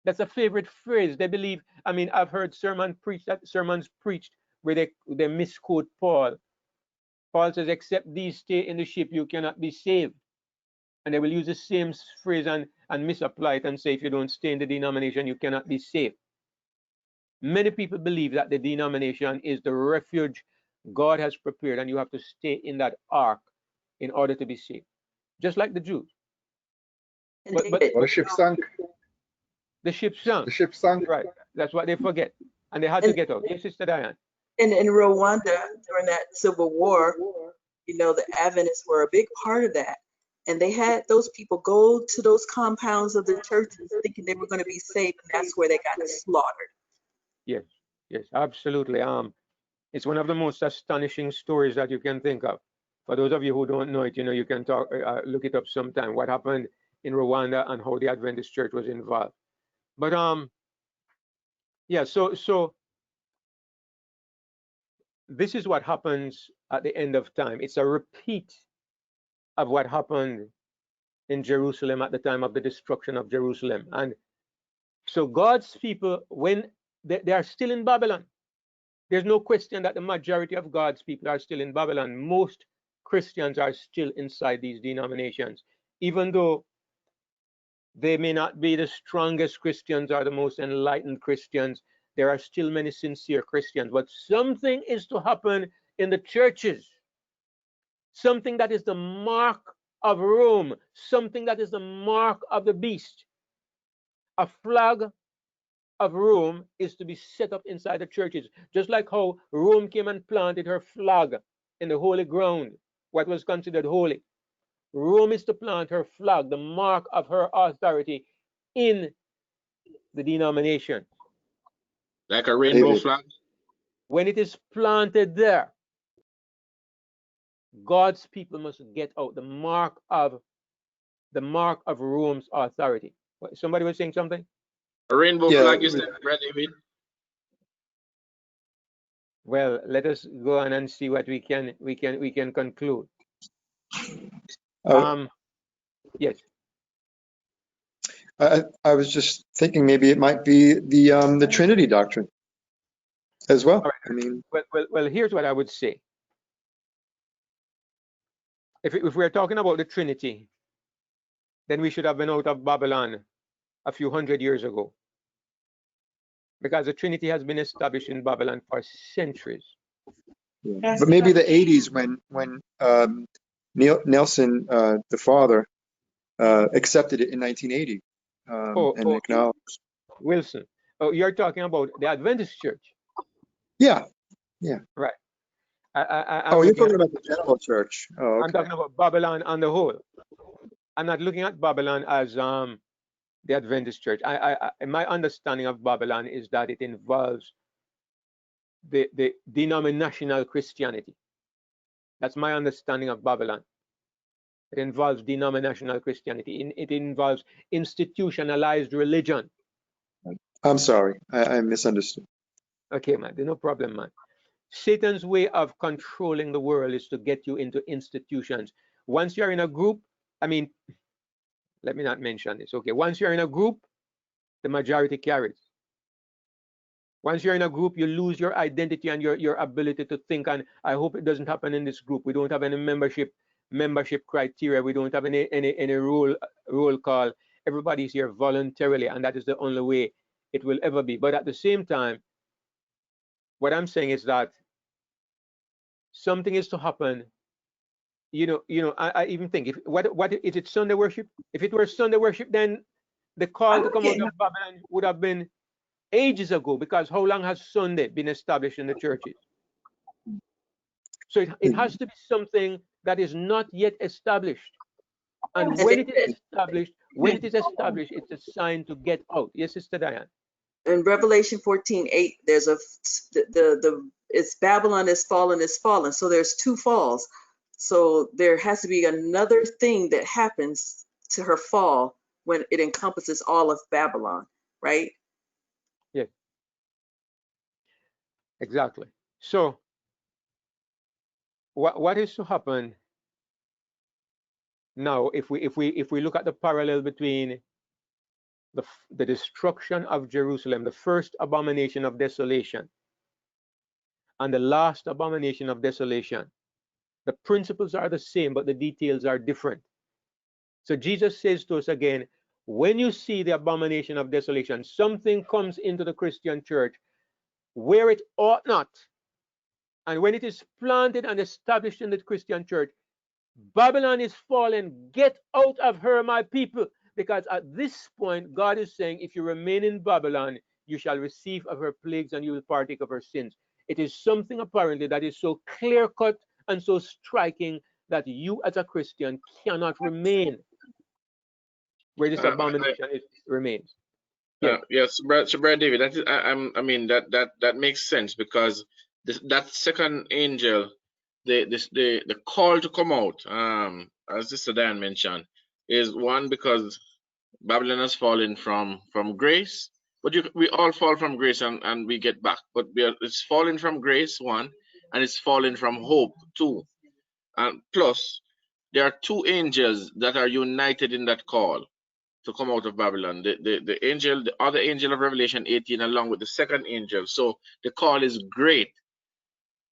That's a favorite phrase. They believe, I mean, I've heard sermons preached where they misquote Paul. Paul says, except these stay in the ship, you cannot be saved. And they will use the same phrase and misapply it and say, if you don't stay in the denomination, you cannot be saved. Many people believe that the denomination is the refuge God has prepared, and you have to stay in that ark in order to be saved, just like the Jews. And But David, Well, the ship sank. the ship sank. The ship sank. Right. That's what they forget, and they had to and, get out. Yes, Sister Diane. and in Rwanda during that civil war, you know, the Adventists were a big part of that. And they had those people go to those compounds of the churches thinking they were going to be safe, and that's where they got slaughtered. Yes, yes, absolutely. It's one of the most astonishing stories that you can think of. For those of you who don't know it, you know, you can look it up sometime. What happened in Rwanda and how the Adventist Church was involved. But yeah. So this is what happens at the end of time. It's a repeat of what happened in Jerusalem at the time of the destruction of Jerusalem. And so God's people, when they are still in Babylon, there's no question that the majority of God's people are still in Babylon. Most Christians are still inside these denominations, even though they may not be the strongest Christians or the most enlightened Christians. There are still many sincere Christians, but something is to happen in the churches. Something that is the mark of Rome, something that is the mark of the beast. A flag of Rome is to be set up inside the churches, just like how Rome came and planted her flag in the holy ground, what was considered holy. Rome is to plant her flag, the mark of her authority, in the denomination. Like a rainbow David. flag? When it is planted there, God's people must get out the mark of Rome's authority. Somebody was saying something? A rainbow Yeah. flag, you said, Brother David? Well, let us go on and see what we can conclude. Yes. I was just thinking maybe it might be the Trinity doctrine as well. All right. I mean, Well, here's what I would say. If we're talking about the Trinity, then we should have been out of Babylon a few hundred years ago, because the Trinity has been established in Babylon for centuries. yeah. But maybe the 80s when Nelson, the father, accepted it in 1980 and acknowledged. Wilson. Oh, you're talking about the Adventist Church, Yeah. right? You're talking about the general church. Oh, okay. I'm talking about Babylon on the whole. I'm not looking at Babylon as the Adventist Church. My understanding of Babylon is that it involves the denominational Christianity. That's my understanding of Babylon. It involves denominational Christianity. It involves institutionalized religion. I'm sorry, I misunderstood. Okay, man, there's no problem, man. Satan's way of controlling the world is to get you into institutions. Once you're in a group, I mean, let me not mention this. Okay, once you're in a group, the majority carries. Once you're in a group, you lose your identity and your ability to think. And I hope it doesn't happen in this group. We don't have any membership criteria. We don't have any roll call. Everybody's here voluntarily, and that is the only way it will ever be. But at the same time, what I'm saying is that something is to happen I even think, if what is it, Sunday worship? If it were Sunday worship, then the call to come out of Babylon would have been ages ago, because how long has Sunday been established in the churches? So it has to be something that is not yet established. And when it is established, it's a sign to get out. Yes, Sister Diane. In Revelation 14:8, there's it's Babylon is fallen. So there's two falls. So there has to be another thing that happens to her fall when it encompasses all of Babylon, right? Yes, exactly. So what is to happen now, if we look at the parallel between the destruction of Jerusalem, the first abomination of desolation, and the last abomination of desolation? The principles are the same, but the details are different. So Jesus says to us again, when you see the abomination of desolation, something comes into the Christian church where it ought not. And when it is planted and established in the Christian church, Babylon is fallen. Get out of her, my people. Because at this point, God is saying, if you remain in Babylon, you shall receive of her plagues and you will partake of her sins. It is something apparently that is so clear cut and so striking that you as a Christian cannot remain where this abomination remains. Yes. Yes, so Brother David, that is, I mean that makes sense, because that second angel, the call to come out, as Sister Diane mentioned, is one because Babylon has fallen from grace, but we all fall from grace and we get back, but it's fallen from grace, one, and it's fallen from hope, two, and plus there are two angels that are united in that call to come out of Babylon. The angel, the other angel of Revelation 18, along with the second angel. So the call is great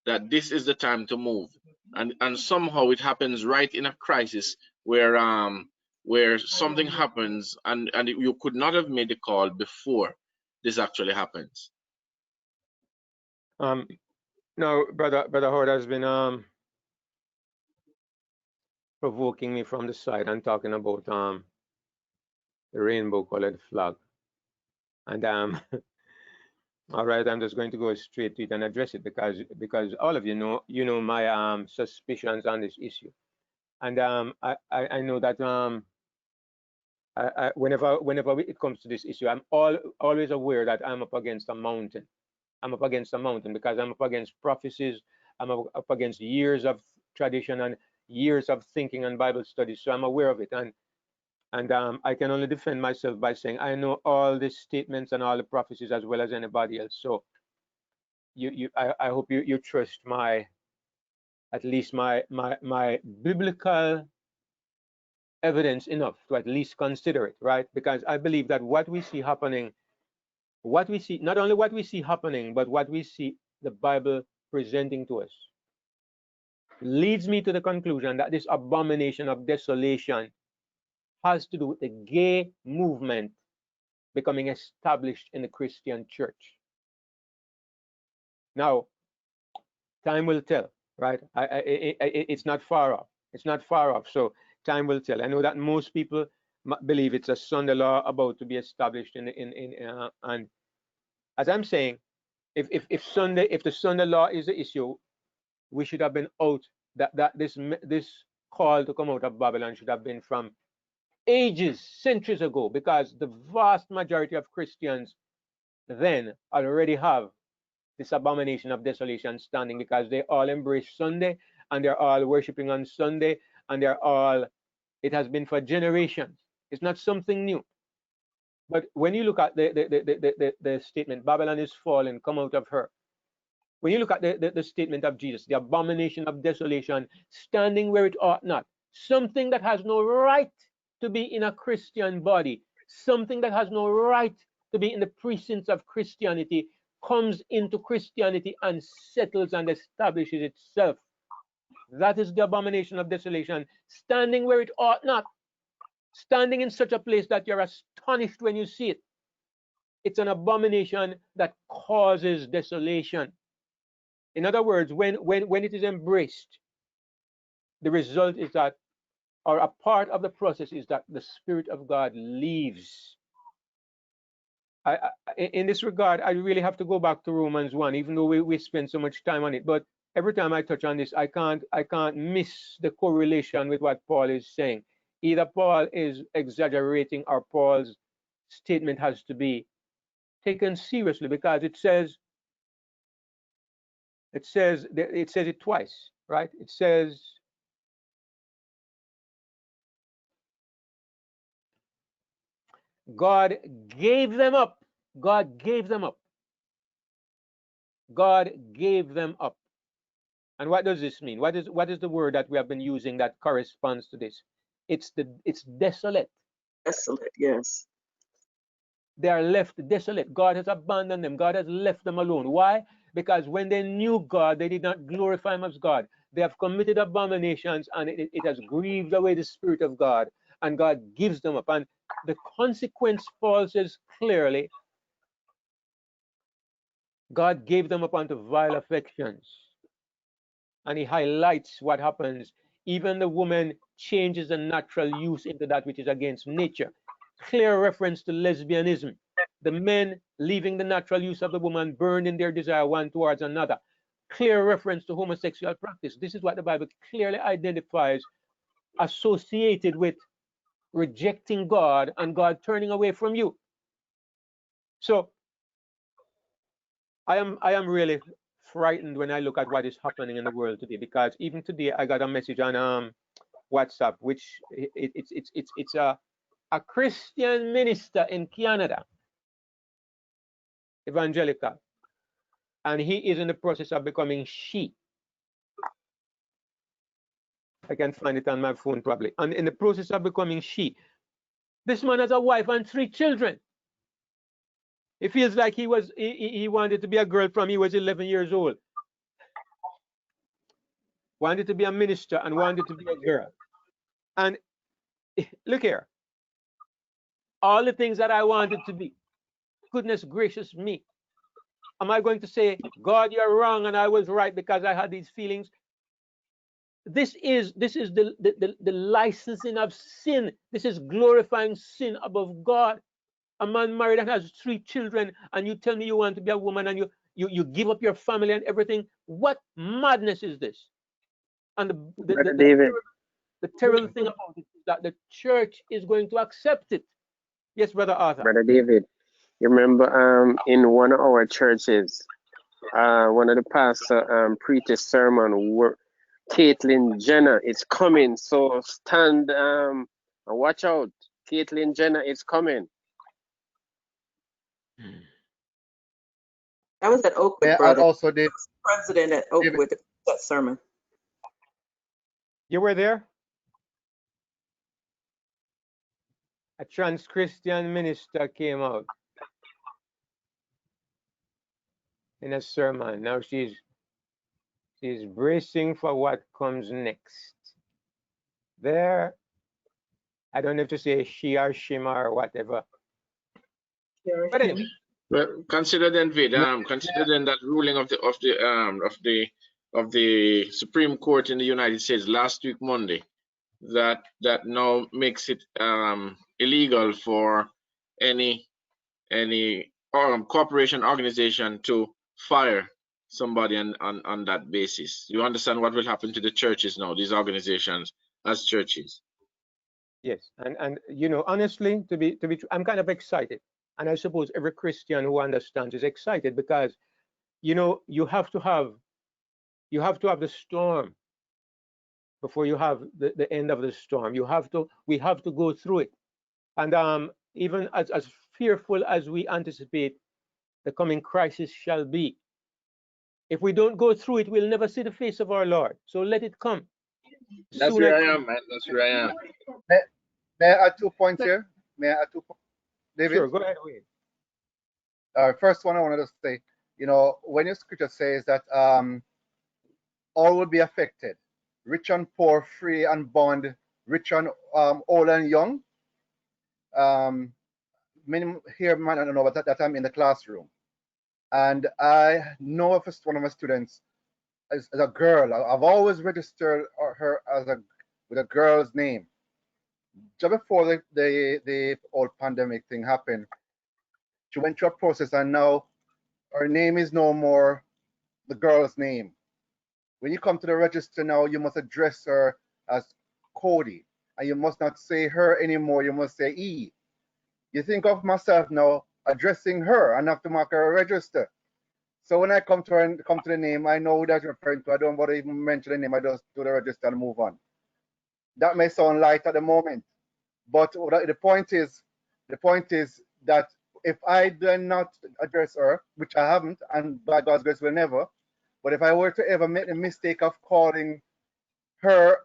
that this is the time to move. And somehow it happens right in a crisis where something happens and you could not have made the call before this actually happens. Now, brother Howard has been provoking me from the side and talking about the rainbow colored flag. And all right, I'm just going to go straight to it and address it, because all of you know my suspicions on this issue. And I know that whenever it comes to this issue, I'm always aware that I'm up against a mountain. I'm up against a mountain because I'm up against prophecies. I'm up against years of tradition and years of thinking and Bible studies. So I'm aware of it, and I can only defend myself by saying I know all the statements and all the prophecies as well as anybody else. So I hope you trust at least my biblical evidence enough to at least consider it, right? Because I believe that what we see happening, not only what we see happening, but what we see the Bible presenting to us, leads me to the conclusion that this abomination of desolation has to do with the gay movement becoming established in the Christian church. Now, time will tell, right? It's not far off. It's not far off. So time will tell. I know that most people believe it's a Sunday law about to be established and as I'm saying, if the Sunday law is the issue, we should have been out. That this call to come out of Babylon should have been from ages, centuries ago, because the vast majority of Christians then already have this abomination of desolation standing, because they all embrace Sunday and they're all worshiping on Sunday, and it has been for generations. It's not something new. But when you look at the statement, Babylon is fallen, come out of her. When you look at the statement of Jesus, the abomination of desolation, standing where it ought not, something that has no right to be in a Christian body, something that has no right to be in the precincts of Christianity, comes into Christianity and settles and establishes itself. That is the abomination of desolation, standing where it ought not, standing in such a place that you're astonished when you see it. It's an abomination that causes desolation. In other words, when it is embraced, the result is that, or a part of the process is that the Spirit of God leaves. In this regard, I really have to go back to Romans 1, even though we spend so much time on it. But every time I touch on this, I can't miss the correlation with what Paul is saying. Either Paul is exaggerating or Paul's statement has to be taken seriously, because it says it twice, right? It says, God gave them up. God gave them up. God gave them up. And what does this mean? What is the word that we have been using that corresponds to this? It's desolate. Desolate, yes. They are left desolate. God has abandoned them. God has left them alone. Why? Because when they knew God, they did not glorify him as God. They have committed abominations, and it has grieved away the Spirit of God, and God gives them up. And the consequence, Paul says clearly, God gave them up unto vile affections. And he highlights what happens. Even the woman changes the natural use into that which is against nature. Clear reference to lesbianism. The men leaving the natural use of the woman, burned in their desire one towards another. Clear reference to homosexual practice. This is what the Bible clearly identifies associated with rejecting God and God turning away from you. So I am really frightened when I look at what is happening in the world today, because even today I got a message on WhatsApp, which it's a Christian minister in Canada, evangelical, and he is in the process of becoming she. I can find it on my phone probably. And in the process of becoming she, this man has a wife and 3 children. It feels like he wanted to be a girl from he was 11 years old. Wanted to be a minister and wanted to be a girl. And look here, all the things that I wanted to be, goodness gracious me. Am I going to say, God, you're wrong and I was right because I had these feelings? This is the licensing of sin. This is glorifying sin above God. A man married and has 3 children, and you tell me you want to be a woman, and you give up your family and everything. What madness is this? And the terrible thing about it is that the church is going to accept it. Yes, Brother Arthur. Brother David, you remember in one of our churches, one of the pastor preached a sermon where Caitlyn Jenner is coming, so stand and watch out. Caitlyn Jenner is coming. That was at Oakwood, Yeah, brother. I also did. President at Oakwood, that sermon. You were there? A trans Christian minister came out in a sermon. Now she's bracing for what comes next. There, I don't have to say she or shima or whatever. But anyway. Well, consider then, Vid, consider then that ruling of the Supreme Court in the United States last week Monday, that now makes it illegal for any corporation organization to fire somebody on that basis. You understand what will happen to the churches now, these organizations as churches? Yes, and you know, honestly, to be true, I'm kind of excited, and I suppose every Christian who understands is excited, because you know you have to have the storm before you have the end of the storm. We have to go through it, and even as fearful as we anticipate the coming crisis shall be, if we don't go through it, we'll never see the face of our Lord. So let it come. That's where I am, man. That's where I am. May I add 2 points here? May I add 2 points? David? Sure, go ahead, Wade. First one I wanted to say, you know, when your scripture says that all will be affected, rich and poor, free and bond, rich and old and young. Many here might not know that I'm in the classroom, and I know of one of my students as a girl. I've always registered her as a with a girl's name. Just before the old pandemic thing happened, she went through a process, and now her name is no more the girl's name. When you come to the register now, you must address her as Cody, and you must not say her anymore. You must say E. You think of myself now addressing her and have to mark her register. So when I come to her and come to the name, I know who that's referring to. I don't bother even mention the name. I just do the register and move on. That may sound light at the moment, but the point is that if I do not address her, which I haven't, and by God's grace will never, but if I were to ever make the mistake of calling her,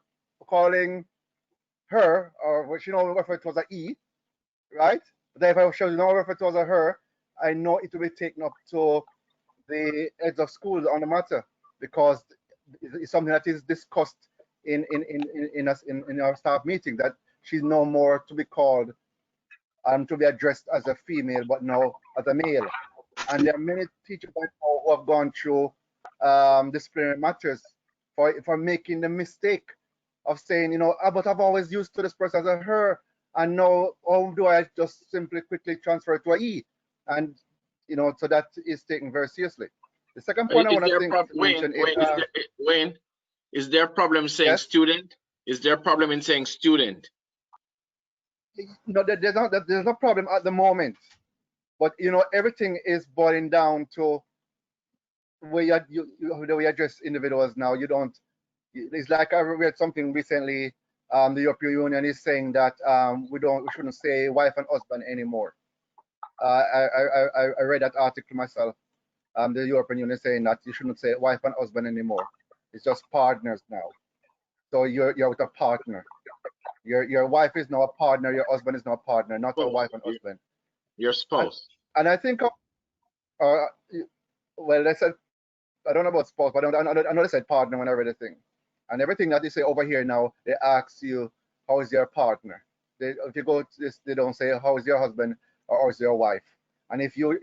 or what she know refer to as a E, right? But if I should not refer to as a her, I know it will be taken up to the heads of school on the matter, because it's something that is discussed in our staff meeting, that she's no more to be called to be addressed as a female, but now as a male. And there are many teachers I know who have gone through disciplinary matters for making the mistake of saying, you know, but I've always used to this person as a her, and now how do I just simply quickly transfer it to a E? And you know, so that is taken very seriously. The second point I want to mention is Wayne, is there a problem saying yes? student? Is there a problem in saying student? No, there's no problem at the moment, but you know, everything is boiling down to where the way you address individuals now. You don't. It's like I read something recently. The European Union is saying that we shouldn't say wife and husband anymore. I read that article myself. The European Union is saying that you shouldn't say wife and husband anymore. It's just partners now. So you're with a partner. Your wife is now a partner. Your husband is now a partner, not a wife and husband. Your spouse. And I think, well, they said, I don't know about spouse, but I know they said partner when I read the thing. And everything that they say over here now, they ask you, how is your partner? If you go to this, they don't say, how is your husband or how is your wife? And if you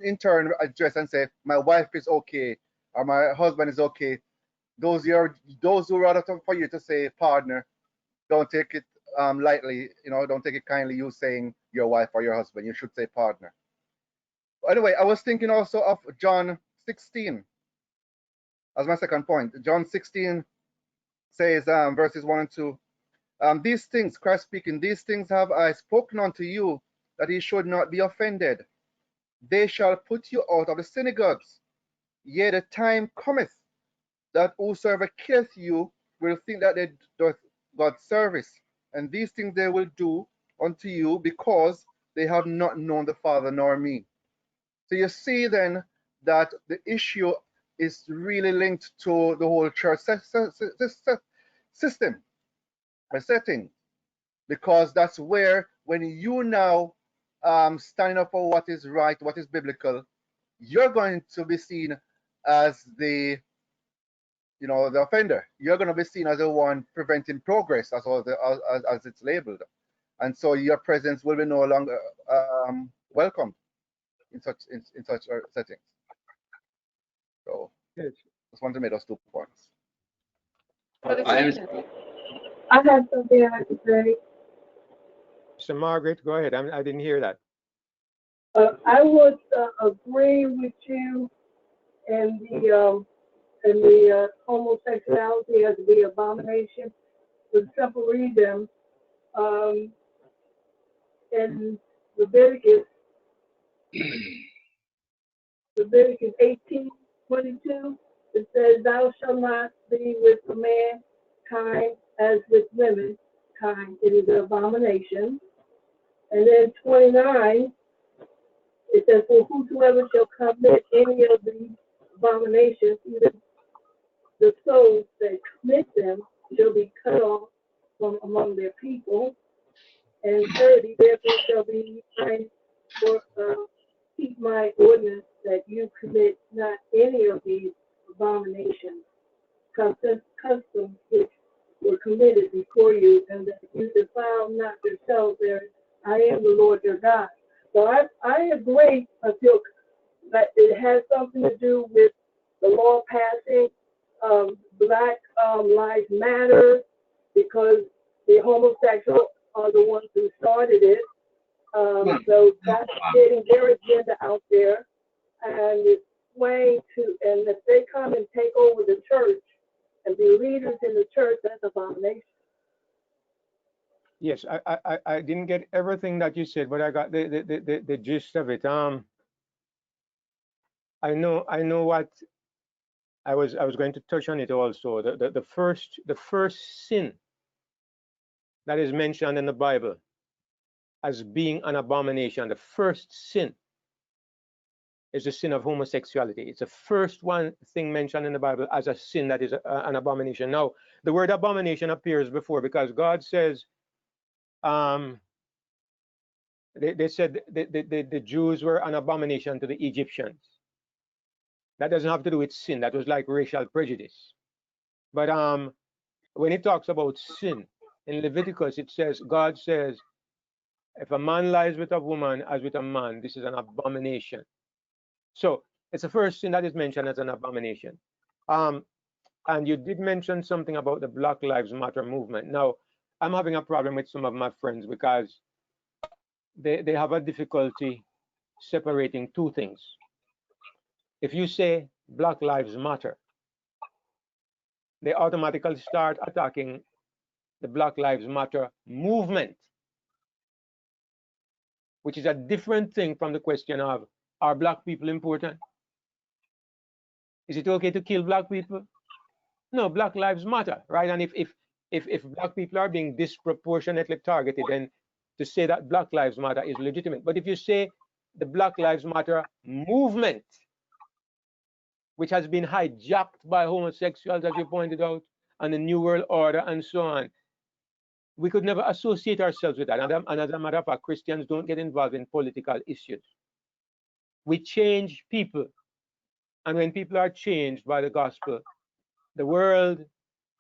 in turn address and say, my wife is okay or my husband is okay, those who rather for you to say partner, don't take it lightly, you know, don't take it kindly, you saying your wife or your husband. You should say partner. Anyway, I was thinking also of John 16 as my second point. John 16 says, verses 1 and 2, these things, Christ speaking, these things have I spoken unto you, that ye should not be offended. They shall put you out of the synagogues. Yea, the time cometh that whosoever killeth you will think that they doth God's service. And these things they will do unto you, because they have not known the Father nor me. So you see then that the issue is really linked to the whole church system, a setting, because that's where, when you now standing up for what is right, what is biblical, you're going to be seen as the offender. You're going to be seen as the one preventing progress, as it's labeled, and so your presence will be no longer welcomed in such settings. So just want to make those 2 points. I have something I can say. So Margaret, go ahead. I didn't hear that. I would agree with you in the homosexuality as the abomination, for the simple reason, in Leviticus 18:22, it says, "Thou shalt not be with a mankind as with womankind. It is an abomination." And then 29, it says, "For whosoever shall commit any of these abominations, even the souls that commit them shall be cut off from among their people." And 30, "Therefore shall be keep my ordinance that you commit not any of these abominations, customs which were committed before you, and that you defile not yourselves there. I am the Lord your God." So I agree. I feel that it has something to do with the law passing Black Lives Matter, because the homosexuals are the ones who started it. So that's getting their agenda out there, and it's way to, and if they come and take over the church and be leaders in the church, that's abomination. Yes, I didn't get everything that you said, but I got the gist of it. I know what I was going to touch on it also. The first sin that is mentioned in the Bible as being an abomination, the first sin is the sin of homosexuality. It's the first one thing mentioned in the Bible as a sin that is an abomination. Now, the word abomination appears before because God says, they said the Jews were an abomination to the Egyptians. That doesn't have to do with sin. That was like racial prejudice. But when it talks about sin in Leviticus, it says, God says, if a man lies with a woman as with a man, this is an abomination. So it's the first sin that is mentioned as an abomination. And you did mention something about the Black Lives Matter movement. Now, I'm having a problem with some of my friends because they have a difficulty separating two things. If you say Black Lives Matter, they automatically start attacking the Black Lives Matter movement, which is a different thing from the question of, are black people important? Is it okay to kill black people? No, Black Lives Matter, right? And if black people are being disproportionately targeted, then to say that Black Lives Matter is legitimate. But if you say the Black Lives Matter movement, which has been hijacked by homosexuals, as you pointed out, and the New World Order and so on, we could never associate ourselves with that. And as a matter of fact, Christians don't get involved in political issues. We change people. And when people are changed by the gospel, the world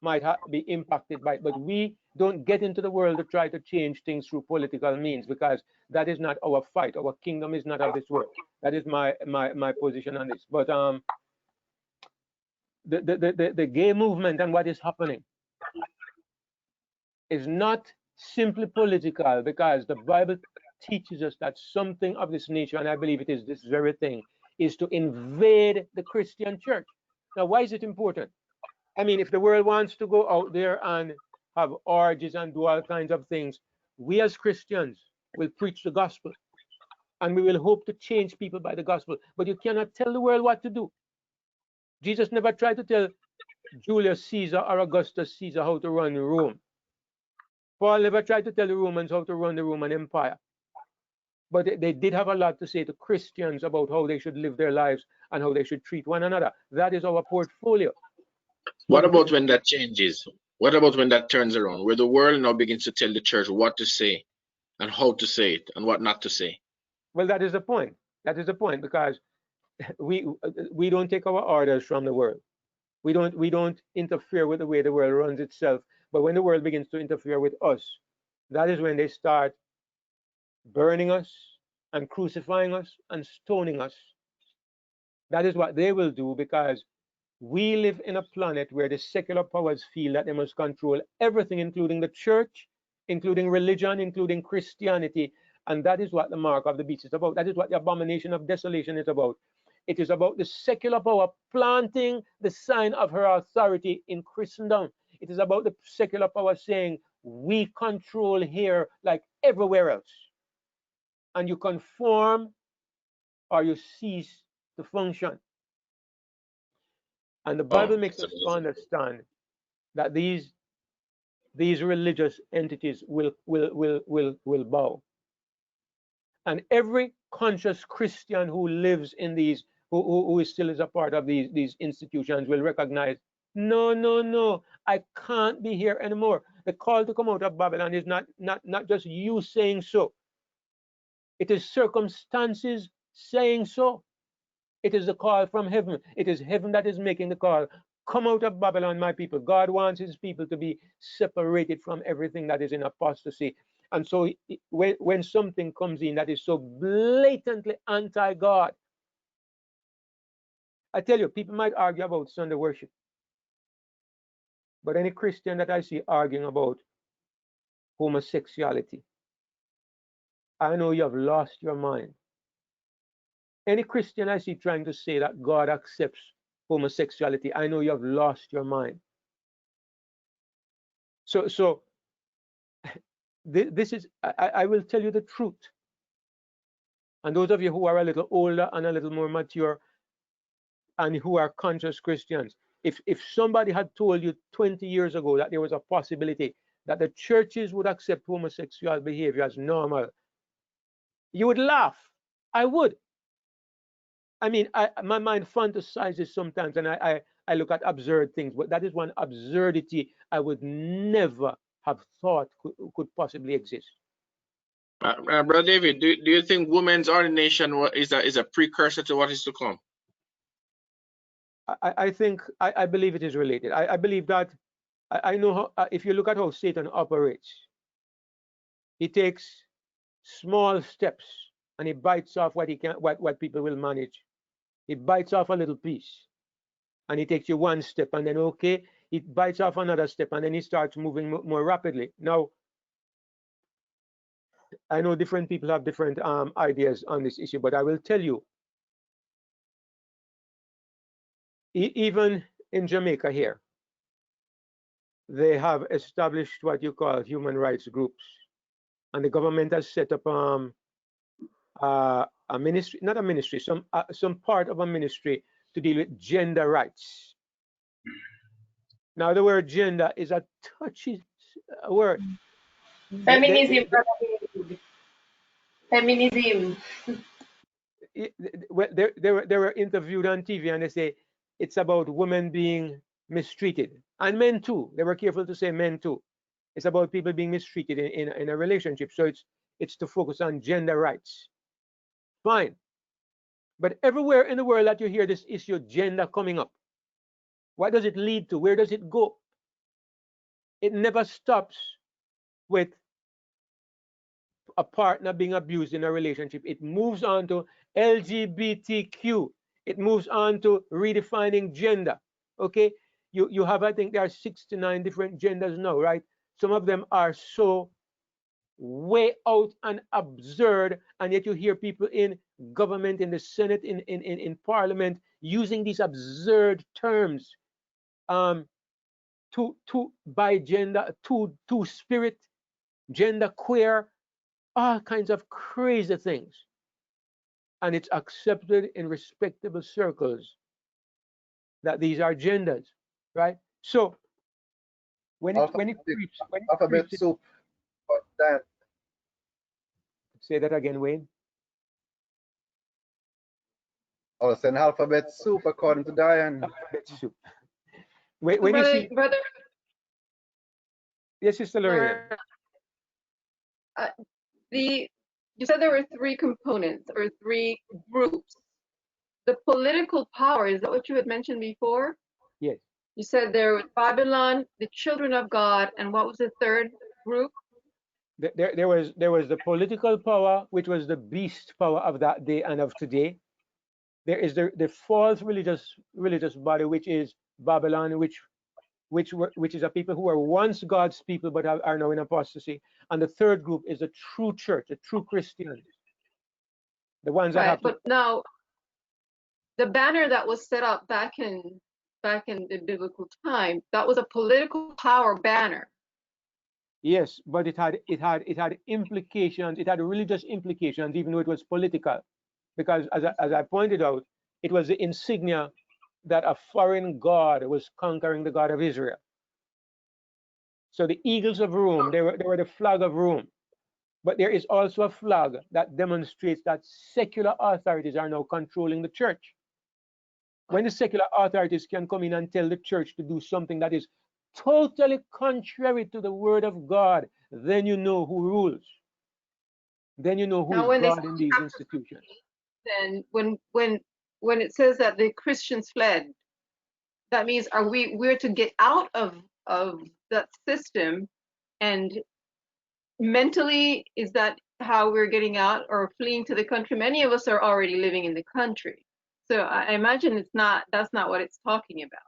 might be impacted by it. But we don't get into the world to try to change things through political means, because that is not our fight. Our kingdom is not of this world. That is my position on this. But the gay movement and what is happening is not simply political, because the Bible teaches us that something of this nature, and I believe it is this very thing, is to invade the Christian church. Now, why is it important? I mean, if the world wants to go out there and have orgies and do all kinds of things, we as Christians will preach the gospel, and we will hope to change people by the gospel. But you cannot tell the world what to do. Jesus never tried to tell Julius Caesar or Augustus Caesar how to run Rome. Paul never tried to tell the Romans how to run the Roman Empire. But they did have a lot to say to Christians about how they should live their lives and how they should treat one another. That is our portfolio. What about when that changes? What about when that turns around, where the world now begins to tell the church what to say and how to say it and what not to say? Well, that is the point. That is the point, because we don't take our orders from the world. We don't interfere with the way the world runs itself. But when the world begins to interfere with us, that is when they start burning us and crucifying us and stoning us. That is what they will do, because we live in a planet where the secular powers feel that they must control everything, including the church, including religion, including Christianity. And that is what the mark of the beast is about. That is what the abomination of desolation is about. It is about the secular power planting the sign of her authority in Christendom. It is about the secular power saying, we control here like everywhere else. And you conform or you cease to function. And the Bible makes us understand that these religious entities will bow. And every conscious Christian who lives in these, who still is a part of these institutions, will recognize, no, I can't be here anymore. The call to come out of Babylon is not just you saying so. It is circumstances saying so. It is the call from heaven. It is heaven that is making the call. Come out of Babylon, my people. God wants his people to be separated from everything that is in apostasy. And so when something comes in that is so blatantly anti-God, I tell you, people might argue about Sunday worship. But any Christian that I see arguing about homosexuality, I know you have lost your mind. Any Christian I see trying to say that God accepts homosexuality, I know you have lost your mind. So this is, I will tell you the truth. And those of you who are a little older and a little more mature and who are conscious Christians, if somebody had told you 20 years ago that there was a possibility that the churches would accept homosexual behavior as normal, you would laugh. I would. I mean, my mind fantasizes sometimes, and I look at absurd things, but that is one absurdity I would never have thought could possibly exist. Brother David, do you think women's ordination is a precursor to what is to come? I think, I believe it is related. I believe that, I know how, if you look at how Satan operates, he takes small steps and he bites off what he can, what people will manage. He bites off a little piece and he takes you one step, and then, okay, he bites off another step, and then he starts moving more rapidly. Now, I know different people have different ideas on this issue, but I will tell you, even in Jamaica here, they have established what you call human rights groups, and the government has set up a ministry, not a ministry, some part of a ministry to deal with gender rights. Now, the word gender is a touchy word. Feminism. Feminism. They were interviewed on TV and they say it's about women being mistreated, and men too. They were careful to say men too. It's about people being mistreated in a relationship. So it's to focus on gender rights. Fine. But everywhere in the world that you hear this issue gender coming up, what does it lead to? Where does it go? It never stops with a partner being abused in a relationship. It moves on to LGBTQ. It moves on to redefining gender. Okay, you have, I think there are 69 different genders now, right? Some of them are so way out and absurd, and yet you hear people in government, in the Senate, in Parliament using these absurd terms to by gender, to spirit, gender queer, all kinds of crazy things. And it's accepted in respectable circles that these are genders, right? So when it creeps, alphabet soup, but that say that again, Wayne. I was saying alphabet soup according to Diane. Alphabet soup. When you see, Brother, yes, Sister Lorraine. You said there were three components or three groups. The political power, is that what you had mentioned before? Yes. You said there was Babylon, the children of God, and what was the third group? There was the political power, which was the beast power of that day and of today. There is the false religious body, which is Babylon, which is a people who were once God's people but are now in apostasy. And the third group is the true church, the true Christians, the ones that have to. But now, the banner that was set up back in the biblical time, that was a political power banner. Yes, but it had implications. It had religious implications, even though it was political, because as I pointed out, it was the insignia that a foreign god was conquering the God of Israel. So the eagles of Rome, they were the flag of Rome. But there is also a flag that demonstrates that secular authorities are now controlling the church. When the secular authorities can come in and tell the church to do something that is totally contrary to the word of God, then you know who rules. Then you know who is God in these institutions. Then when it says that the Christians fled, that means we're to get out of that system, and mentally, is that how we're getting out or fleeing to the country? Many of us are already living in the country. So I imagine that's not what it's talking about.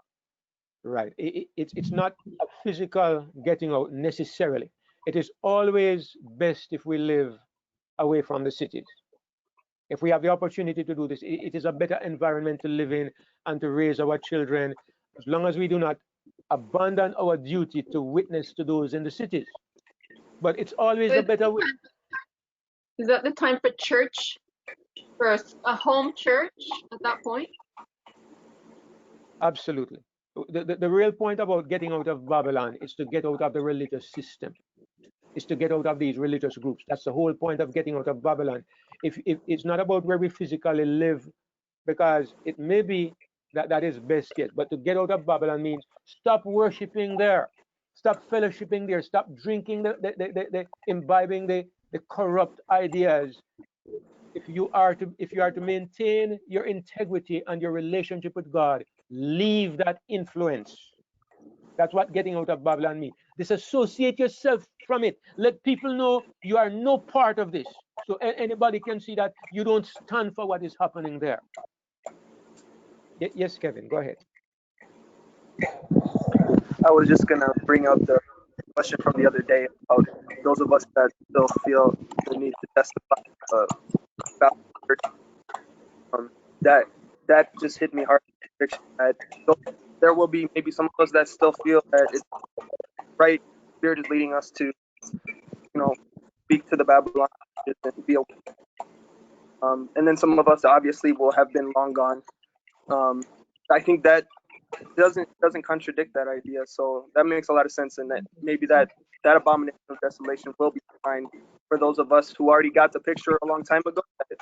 Right. It's not a physical getting out necessarily. It is always best if we live away from the cities. If we have the opportunity to do this, it is a better environment to live in and to raise our children, as long as we do not abandon our duty to witness to those in the cities. But it's always a better way. Is that the time for church, for a home church at that point? Absolutely. The real point about getting out of Babylon is to get out of the religious system, is to get out of these religious groups. That's the whole point of getting out of Babylon. If it's not about where we physically live, because it may be that is best yet, but to get out of Babylon means stop worshiping there, stop fellowshipping there, stop drinking the imbibing the corrupt ideas. If you are to maintain your integrity and your relationship with God, leave that influence. That's what getting out of Babylon means. Disassociate yourself from it. Let people know you are no part of this. So anybody can see that you don't stand for what is happening there. Yes, Kevin, go ahead. I was just gonna bring up the question from the other day about those of us that still feel the need to testify about the church. That just hit me hard. That there will be maybe some of us that still feel that it's right. Spirit is leading us to, speak to the Babylon and be aware. And then some of us obviously will have been long gone. I think that doesn't contradict that idea. So that makes a lot of sense, and that maybe that abomination of desolation will be defined for those of us who already got the picture a long time ago. That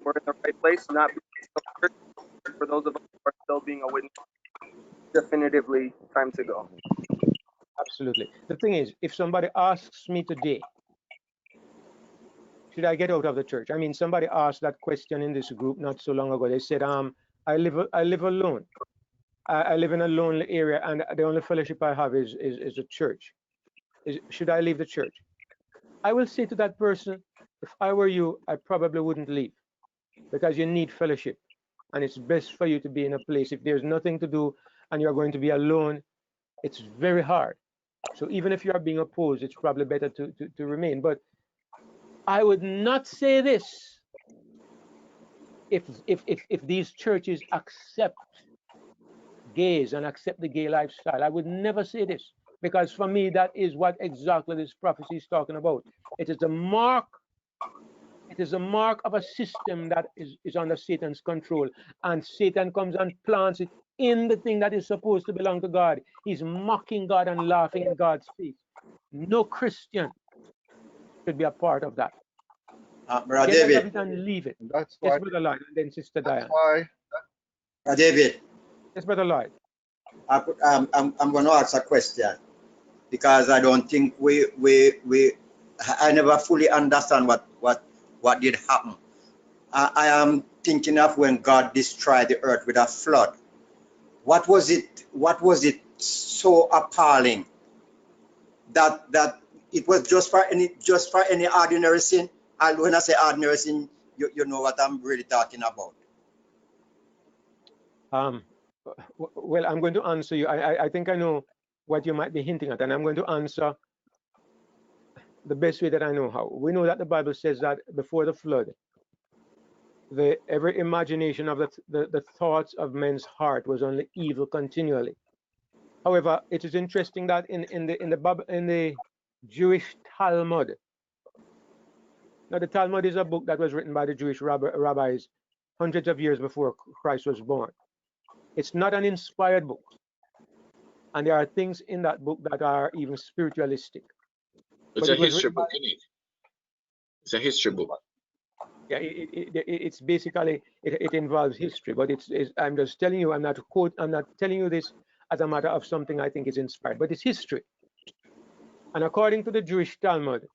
we're in the right place, not for those of us who are still being a witness. Definitively, time to go. Absolutely. The thing is, if somebody asks me today, should I get out of the church? I mean, somebody asked that question in this group not so long ago. They said, I live alone. I live in a lonely area, and the only fellowship I have is a church. Should I leave the church? I will say to that person, if I were you, I probably wouldn't leave, because you need fellowship, and it's best for you to be in a place. If there's nothing to do and you're going to be alone, it's very hard. So even if you are being opposed, it's probably better to remain. But I would not say this if these churches accept gays and accept the gay lifestyle. I would never say this, because for me, that is what exactly this prophecy is talking about. It is a mark. It is a mark of a system that is under Satan's control, and Satan comes and plants it in the thing that is supposed to belong to God. He's mocking God and laughing in God's face. No Christian should be a part of that. Brother Get David. out of it and leave it. That's why. Yes, Brother Lloyd, and then Sister Diane. That's why. Brother David. Yes, Brother Lloyd. I'm going to ask a question, because I don't think I never fully understand what did happen. I am thinking of when God destroyed the earth with a flood. What was it so appalling that it was just for any ordinary sin? And when I say ordinary sin, you know what I'm really talking about. Well, I'm going to answer you. I think I know what you might be hinting at, and I'm going to answer the best way that I know how. We know that the Bible says that before the flood, every imagination of the thoughts of men's heart was only evil continually. However, it is interesting that in the Jewish Talmud. Now, the Talmud is a book that was written by the Jewish rabbis hundreds of years before Christ was born. It's not an inspired book, and there are things in that book that are even spiritualistic. It's a history book, isn't it? It's a history book. Yeah, it's basically it involves history, but I'm just telling you. I'm not telling you this as a matter of something I think is inspired, but it's history. And according to the Jewish Talmud,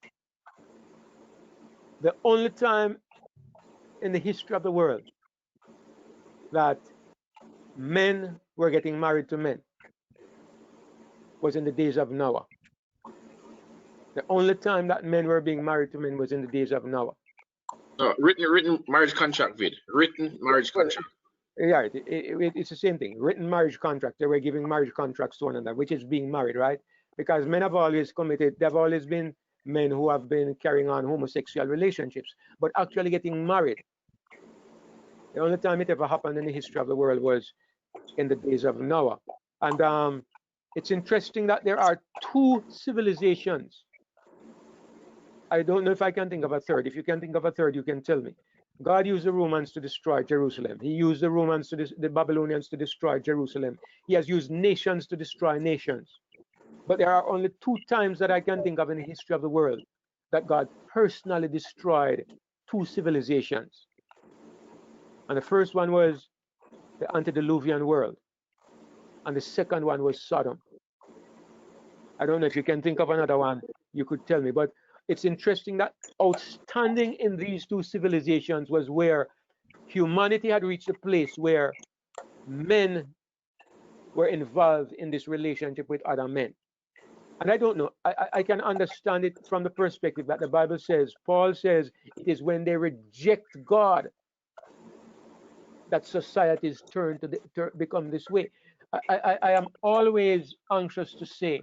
the only time in the history of the world that men were getting married to men was in the days of Noah. The only time that men were being married to men was in the days of Noah. No, written marriage contract, Vid. Written marriage contract. Yeah, it's the same thing. Written marriage contract. They were giving marriage contracts to one another, which is being married, right? Because men have always committed, they've always been men who have been carrying on homosexual relationships, but actually getting married. The only time it ever happened in the history of the world was in the days of Noah. And it's interesting that there are two civilizations. I don't know if I can think of a third. If you can think of a third, you can tell me. God used the Romans to destroy Jerusalem. He used the Romans the Babylonians to destroy Jerusalem. He has used nations to destroy nations. But there are only two times that I can think of in the history of the world that God personally destroyed two civilizations. And the first one was the antediluvian world. And the second one was Sodom. I don't know if you can think of another one, you could tell me. But it's interesting that outstanding in these two civilizations was where humanity had reached a place where men were involved in this relationship with other men. And I don't know, I can understand it from the perspective that the Bible says, Paul says, it is when they reject God that societies turn to become this way. I am always anxious to say,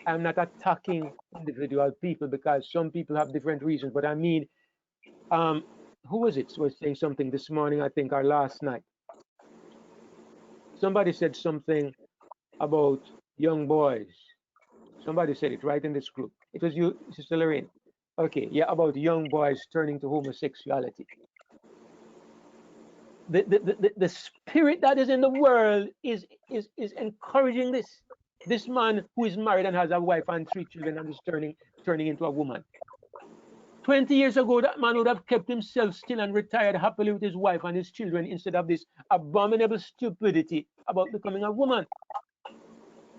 I'm not attacking individual people because some people have different reasons, but I mean, who was it was saying something this morning, I think, or last night? Somebody said something about young boys. Somebody said it right in this group. It was you, Sister Lorraine. Okay, yeah, about young boys turning to homosexuality. The spirit that is in the world is encouraging this. This man who is married and has a wife and 3 children and is turning into a woman. 20 years ago, that man would have kept himself still and retired happily with his wife and his children instead of this abominable stupidity about becoming a woman.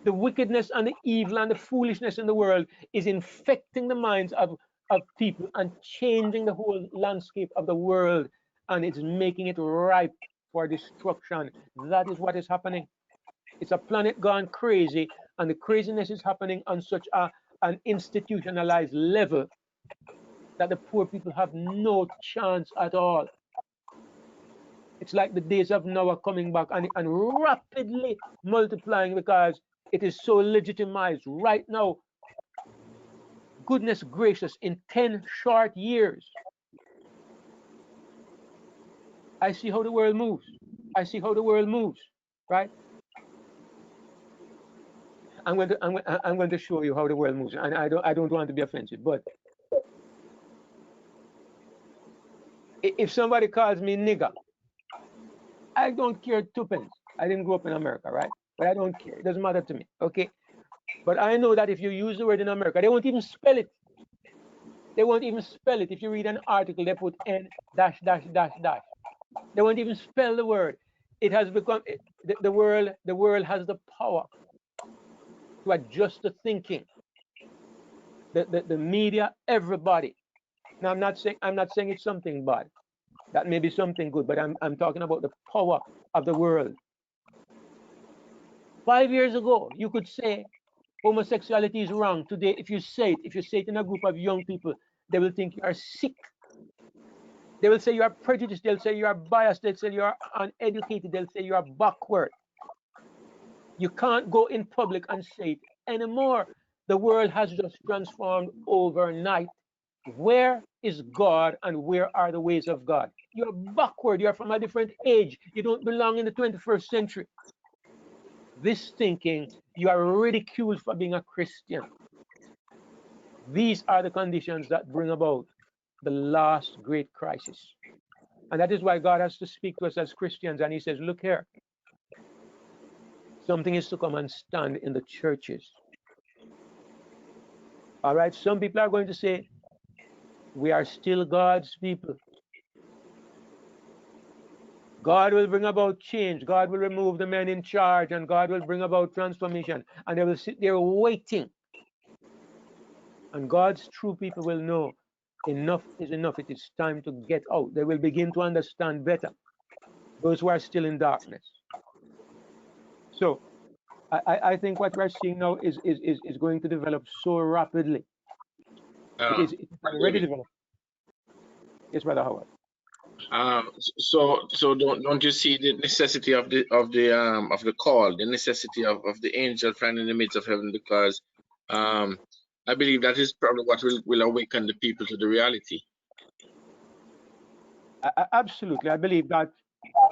The wickedness and the evil and the foolishness in the world is infecting the minds of people and changing the whole landscape of the world, and it's making it ripe for destruction. That is what is happening. It's a planet gone crazy, and the craziness is happening on such an institutionalized level that the poor people have no chance at all. It's like the days of Noah coming back and rapidly multiplying because it is so legitimized right now. Goodness gracious, in 10 short years, I see how the world moves. I see how the world moves, right? I'm going to show you how the world moves, and I don't want to be offensive, but if somebody calls me nigger, I don't care twopence. I didn't grow up in America, right? But I don't care. It doesn't matter to me, okay? But I know that if you use the word in America, they won't even spell it. They won't even spell it. If you read an article, they put N dash dash dash dash. They won't even spell the word. It has become the world has the power to adjust the thinking. The media, everybody. Now I'm not saying it's something bad. That may be something good, but I'm talking about the power of the world. 5 years ago, you could say homosexuality is wrong. Today, if you say it in a group of young people, they will think you are sick. They will say you are prejudiced. They'll say you are biased. They'll say you are uneducated. They'll say you are backward. You can't go in public and say it anymore. The world has just transformed overnight. Where is God and where are the ways of God? You're backward. You're from a different age. You don't belong in the 21st century. This thinking, you are ridiculed for being a Christian. These are the conditions that bring about the last great crisis. And that is why God has to speak to us as Christians. And he says, look here, something is to come and stand in the churches. All right, some people are going to say, we are still God's people. God will bring about change. God will remove the men in charge, and God will bring about transformation. And they will sit there waiting. And God's true people will know enough is enough. It is time to get out. They will begin to understand better those who are still in darkness. So I think what we're seeing now is going to develop so rapidly. It is already developed. Yes, Brother Howard. So don't you see the necessity of the call, the necessity of the angel flying in the midst of heaven? Because I believe that is probably what will awaken the people to the reality. Absolutely. I believe that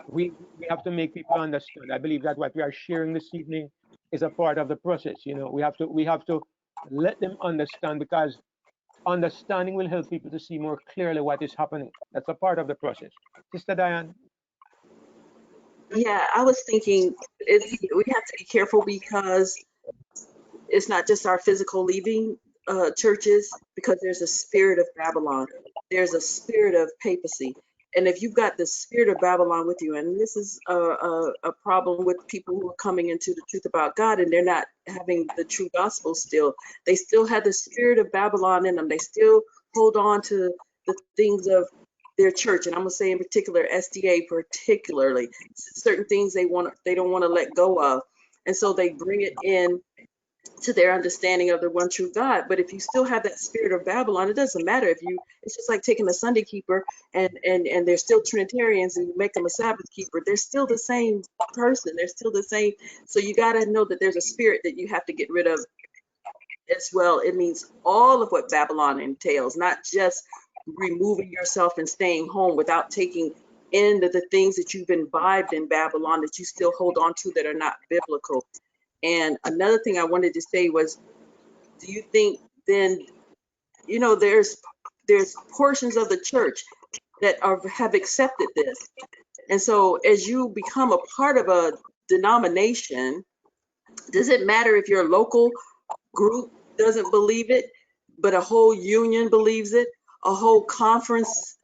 we have to make people understand. I believe that what we are sharing this evening is a part of the process. You know, we have to let them understand, because understanding will help people to see more clearly what is happening. That's a part of the process. Sister Diane. Yeah, I was thinking we have to be careful because it's not just our physical leaving churches, because there's a spirit of Babylon. There's a spirit of papacy. And if you've got the spirit of Babylon with you, and this is a problem with people who are coming into the truth about God and they're not having the true gospel still, they still have the spirit of Babylon in them. They still hold on to the things of their church. And I'm going to say in particular, SDA particularly, certain things they don't want to let go of. And so they bring it in to their understanding of the one true God. But if you still have that spirit of Babylon, it doesn't matter if you, it's just like taking a Sunday keeper and they're still Trinitarians and you make them a Sabbath keeper. They're still the same person. They're still the same. So you got to know that there's a spirit that you have to get rid of as well. It means all of what Babylon entails, not just removing yourself and staying home without taking into the things that you've imbibed in Babylon that you still hold on to that are not biblical. And another thing I wanted to say was, do you think then, you know, there's portions of the church that have accepted this. And so as you become a part of a denomination, does it matter if your local group doesn't believe it, but a whole union believes it, a whole conference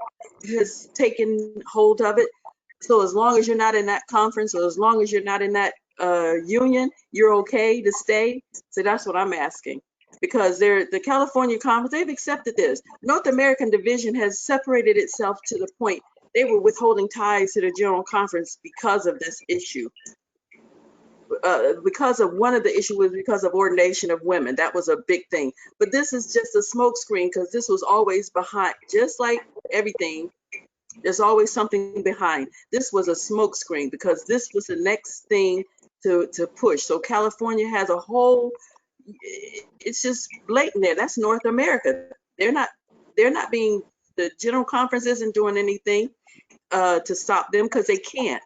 has taken hold of it? So as long as you're not in that conference, or as long as you're not in that union, you're okay to stay? So that's what I'm asking, because the California Conference, they've accepted this. North American Division has separated itself to the point they were withholding ties to the General Conference because of this issue. Because of one of the issues was because of ordination of women. That was a big thing. But this is just a smokescreen, because this was always behind, just like everything. There's always something behind. This was a smokescreen because this was the next thing to push. So California has a whole, it's just blatant there. That's North America. They're not being, the General Conference isn't doing anything to stop them, because they can't.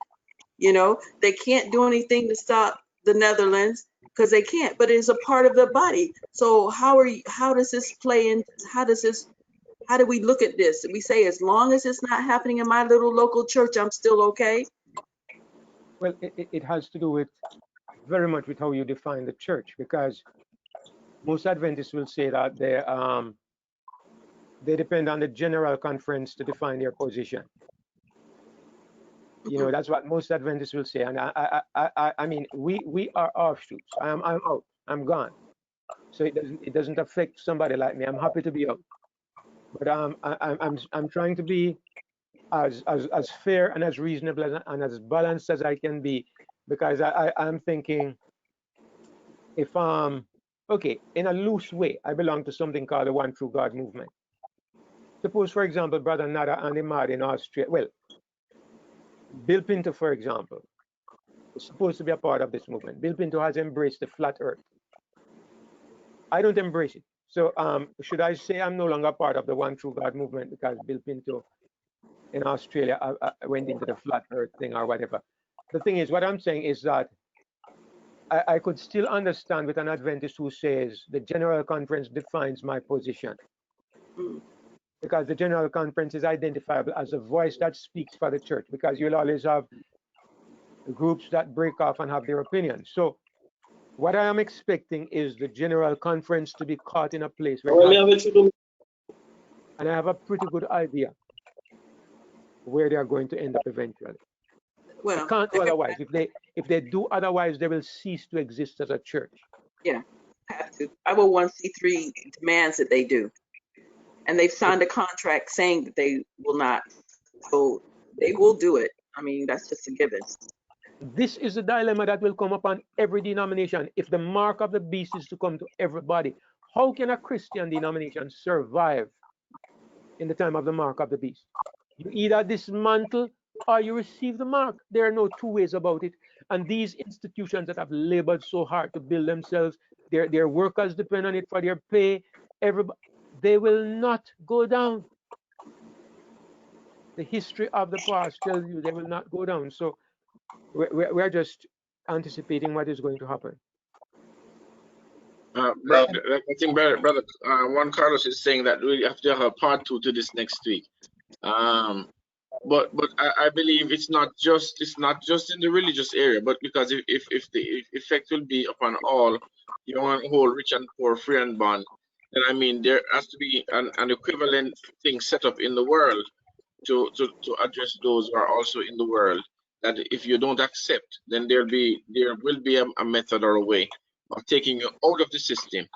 You know, they can't do anything to stop the Netherlands because they can't, but it's a part of the body. So how does this play in? How do we look at this? We say, as long as it's not happening in my little local church, I'm still okay? Well, it has to do with very much with how you define the church, because most Adventists will say that they depend on the General Conference to define their position. You know, that's what most Adventists will say. And I mean, we are offshoots. I'm out. I'm gone. So it doesn't affect somebody like me. I'm happy to be out. But I'm trying to be as fair and as reasonable and as balanced as I can be, because I'm thinking, if okay, in a loose way, I belong to something called the One True God movement. Suppose, for example, Brother Nada and Imad in Australia, well, Bill Pinto, for example, is supposed to be a part of this movement. Bill Pinto has embraced the flat earth. I don't embrace it. So should I say I'm no longer part of the One True God movement because Bill Pinto in Australia went into the flat earth thing or whatever? The thing is, what I'm saying is that I could still understand with an Adventist who says the General Conference defines my position. Because the General Conference is identifiable as a voice that speaks for the church, because you'll always have groups that break off and have their opinions. So what I am expecting is the General Conference to be caught in a place where and I have a pretty good idea where they are going to end up eventually. Well, they can't do otherwise. If they do otherwise, they will cease to exist as a church. Yeah, have to. 501c3 demands that they do. And they've signed a contract saying that they will not. So they will do it. I mean, that's just a given. This is a dilemma that will come upon every denomination. If the mark of the beast is to come to everybody, how can a Christian denomination survive in the time of the mark of the beast? You either dismantle or you receive the mark. There are no two ways about it. And these institutions that have labored so hard to build themselves, their workers depend on it for their pay. Everybody, they will not go down. The history of the past tells you they will not go down. So we're just anticipating what is going to happen. Brother, I think brother Juan Carlos is saying that we have to have a part 2 to this next week. But I believe it's not just in the religious area, but because if the effect will be upon all, young and old, rich and poor, free and bond, then I mean there has to be an equivalent thing set up in the world to address those who are also in the world. That if you don't accept, then there will be a method or a way of taking you out of the system,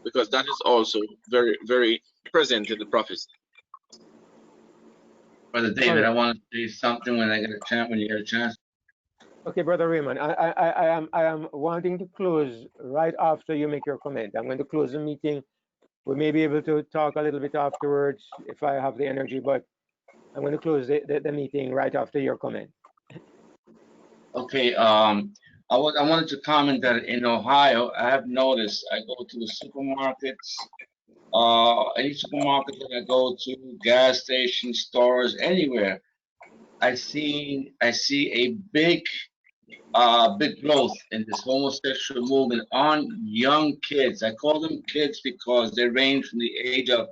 because that is also very, very present in the prophecy. Brother David, I want to say something when I get a chance. When you get a chance. Okay, Brother Raymond, I am wanting to close right after you make your comment. I'm going to close the meeting. We may be able to talk a little bit afterwards if I have the energy, but I'm going to close the meeting right after your comment. Okay. I wanted to comment that in Ohio, I have noticed I go to the supermarkets, any supermarket that I go to, gas stations, stores, anywhere. I see a big growth in this homosexual movement on young kids. I call them kids because they range from the age of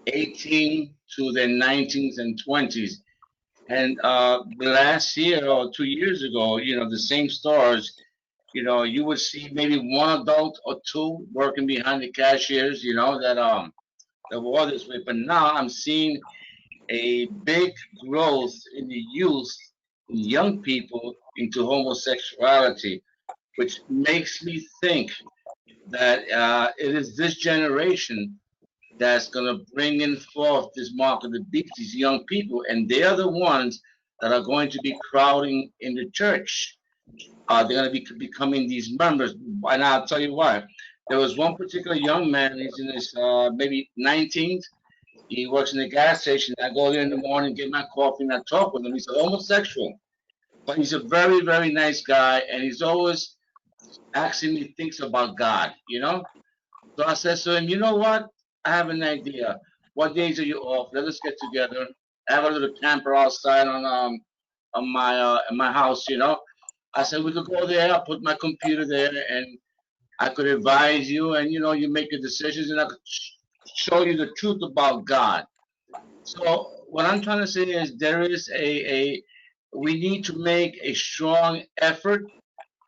18 to their 19s and 20s. And last year or 2 years ago, the same stores, you would see maybe one adult or two working behind the cashiers, that were this way. But now I'm seeing a big growth in the youth, in young people into homosexuality, which makes me think that it is this generation that's going to bring in forth this mark of the beast, these young people, and they are the ones that are going to be crowding in the church. They're going to be becoming these members, and I'll tell you why. There was one particular young man, he's in his maybe 19th. He works in the gas station. I go there in the morning, get my coffee, and I talk with him. He's a homosexual, but he's a very, very nice guy, and he's always asking me things about God. So I said to him, you know what? I have an idea. What days are you off? Let us get together. I have a little camper outside on my house. I said we could go there. I'll put my computer there, and I could advise you, and you make your decisions, and I could show you the truth about God. So what I'm trying to say is there is we need to make a strong effort.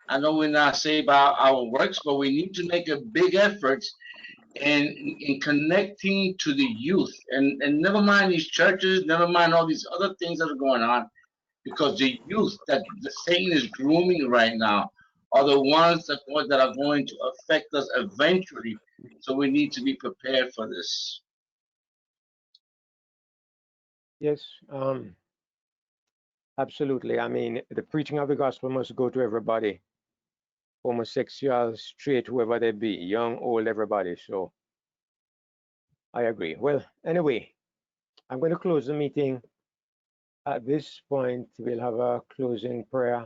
I know we're not saved by our works, but we need to make a big effort in connecting to the youth, and never mind these churches, never mind all these other things that are going on, because the youth that the Satan is grooming right now are the ones that are going to affect us eventually. So we need to be prepared for this. Yes, absolutely. I mean, the preaching of the gospel must go to everybody, homosexual, straight, whoever they be, young, old, everybody. So I agree. Well, anyway, I'm going to close the meeting. At this point, we'll have a closing prayer.